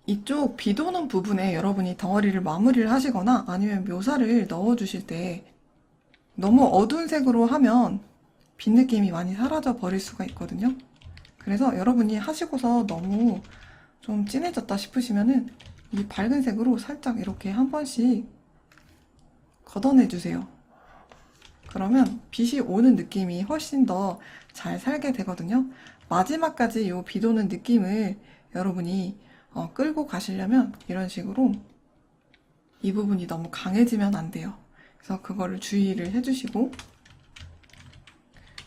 [SPEAKER 1] 이쪽 비 도는 부분에 여러분이 덩어리를 마무리를 하시거나 아니면 묘사를 넣어주실 때 너무 어두운 색으로 하면 빛 느낌이 많이 사라져 버릴 수가 있거든요. 그래서 여러분이 하시고서 너무 좀 진해졌다 싶으시면은 이 밝은 색으로 살짝 이렇게 한 번씩 걷어내 주세요. 그러면 빛이 오는 느낌이 훨씬 더 잘 살게 되거든요. 마지막까지 이 비 도는 느낌을 여러분이 끌고 가시려면 이런 식으로 이 부분이 너무 강해지면 안 돼요. 그래서 그거를 주의를 해주시고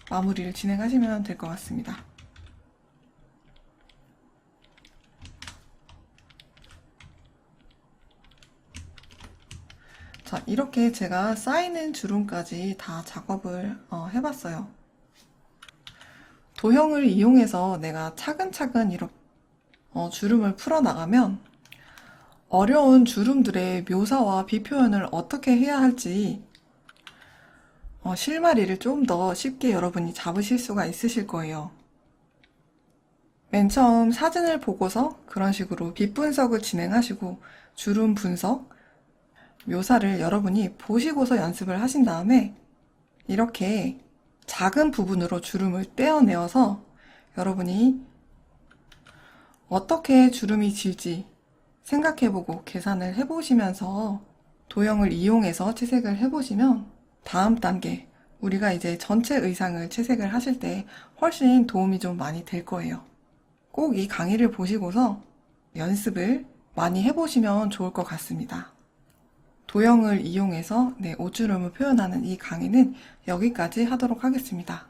[SPEAKER 1] 마무리를 진행하시면 될 것 같습니다. 자, 이렇게 제가 쌓이는 주름까지 다 작업을 해봤어요. 도형을 이용해서 내가 차근차근 이렇게 주름을 풀어나가면 어려운 주름들의 묘사와 비표현을 어떻게 해야 할지 실마리를 좀 더 쉽게 여러분이 잡으실 수가 있으실 거예요. 맨 처음 사진을 보고서 그런 식으로 빛 분석을 진행하시고 주름 분석, 묘사를 여러분이 보시고서 연습을 하신 다음에 이렇게 작은 부분으로 주름을 떼어내어서 여러분이 어떻게 주름이 질지 생각해보고 계산을 해보시면서 도형을 이용해서 채색을 해보시면 다음 단계 우리가 이제 전체 의상을 채색을 하실 때 훨씬 도움이 좀 많이 될 거예요. 꼭 이 강의를 보시고서 연습을 많이 해보시면 좋을 것 같습니다. 도형을 이용해서 내 옷주름을 표현하는 이 강의는 여기까지 하도록 하겠습니다.